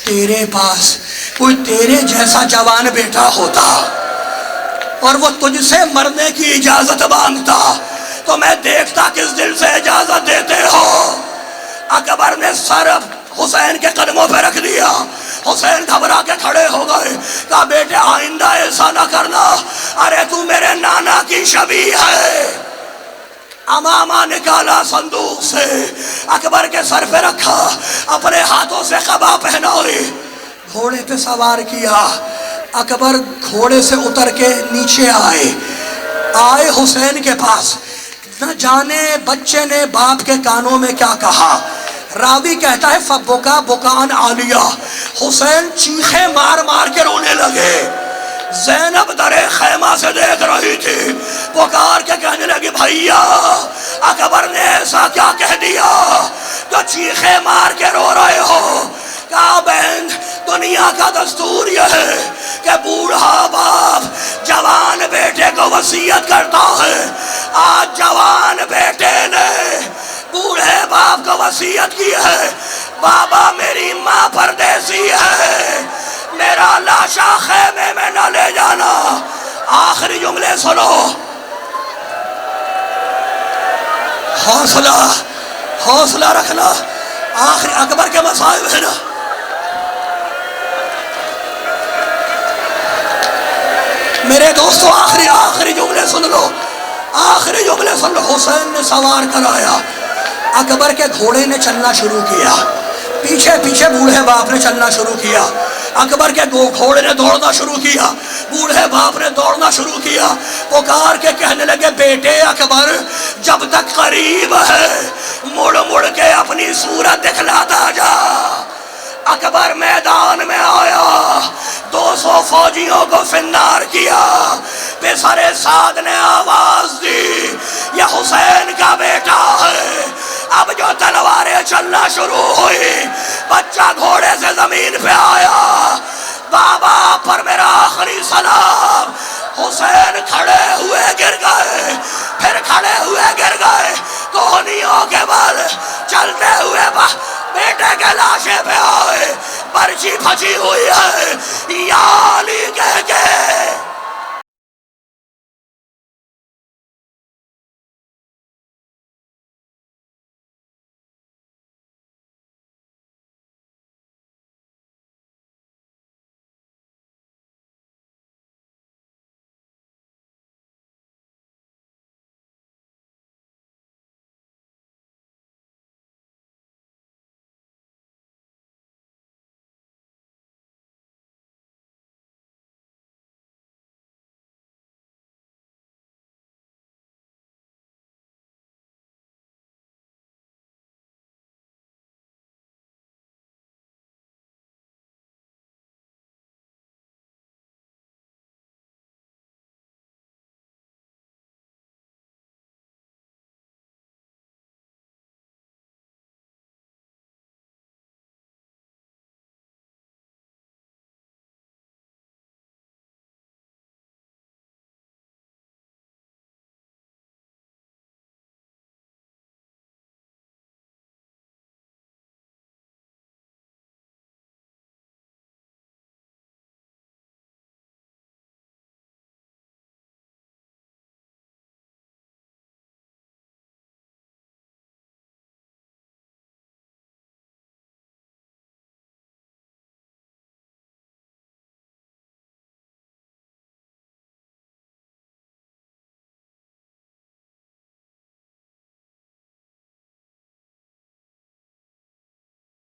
تیرے پاس کوئی تیرے جیسا جوان بیٹا ہوتا اور وہ تجھ سے مرنے کی اجازت مانگتا تو میں دیکھتا کس دل سے اجازت دیتے ہو. اکبر نے سر حسین کے قدموں پہ رکھ دیا. حسین گھبرا کے کھڑے ہو گئے. کہا بیٹے آئندہ ایسا نہ کرنا, ارے تو میرے نانا کی شبیہ ہے. امامہ نکالا صندوق سے, اکبر کے سر پہ رکھا, اپنے ہاتھوں سے قبا پہنائی, گھوڑے پہ سوار کیا. اکبر گھوڑے سے اتر کے نیچے آئے حسین کے پاس. نہ جانے بچے نے باپ کے کانوں میں کیا کہا. راوی کہتا ہے فبکا بکان عالیہ, حسین چیخیں مار مار کے رونے لگے. زینب در خیمہ سے دیکھ رہی تھی, پکار کے کہنے لگی بھائیا اکبر نے ایسا کیا کہہ دیا جو چیخیں مار کے رو رہے ہو. کہا بہن دنیا کا دستور یہ ہے کہ بوڑھا باپ جوان بیٹے کو وصیت کرتا ہے. آج جوان بیٹے نے بوڑھے باپ کو وصیت کی ہے, بابا میری ماں پردیسی ہے, میرا لاشا خیمے میں نہ لے جانا. آخری جملے سنو. حوصلہ رکھنا. آخری اکبر کے مصائب ہے نا. میرے دوستو آخری جملے سن لو. آخری جملے سن لو. حسین نے سوار کرایا, اکبر کے گھوڑے نے چلنا شروع کیا, پیچھے پیچھے بوڑھے باپ نے چلنا شروع کیا. اکبر کے گھوڑے نے دوڑنا شروع کیا, بوڑھے باپ نے دوڑنا شروع کیا. پکار کے کہنے لگے بیٹے اکبر جب تک قریب ہے مڑ مڑ کے اپنی صورت دکھلاتا جا. اکبر میدان میں آیا, 200 فوجیوں کو فنار کیا. پسر سعد نے آواز دی یہ حسین کا بیٹا ہے. اب جو تلواریں چلنا شروع ہوئی, بچہ گھوڑے سے زمین پہ آیا. بابا پر میرا آخری سلام. حسین کھڑے ہوئے گر گئے, پھر کھڑے ہوئے گر گئے, کوہنیوں کے بل چلتے ہوئے بیٹے کے لاشے پہ آئے. پرچی پھنسی ہوئی ہے یا علی کہہ کے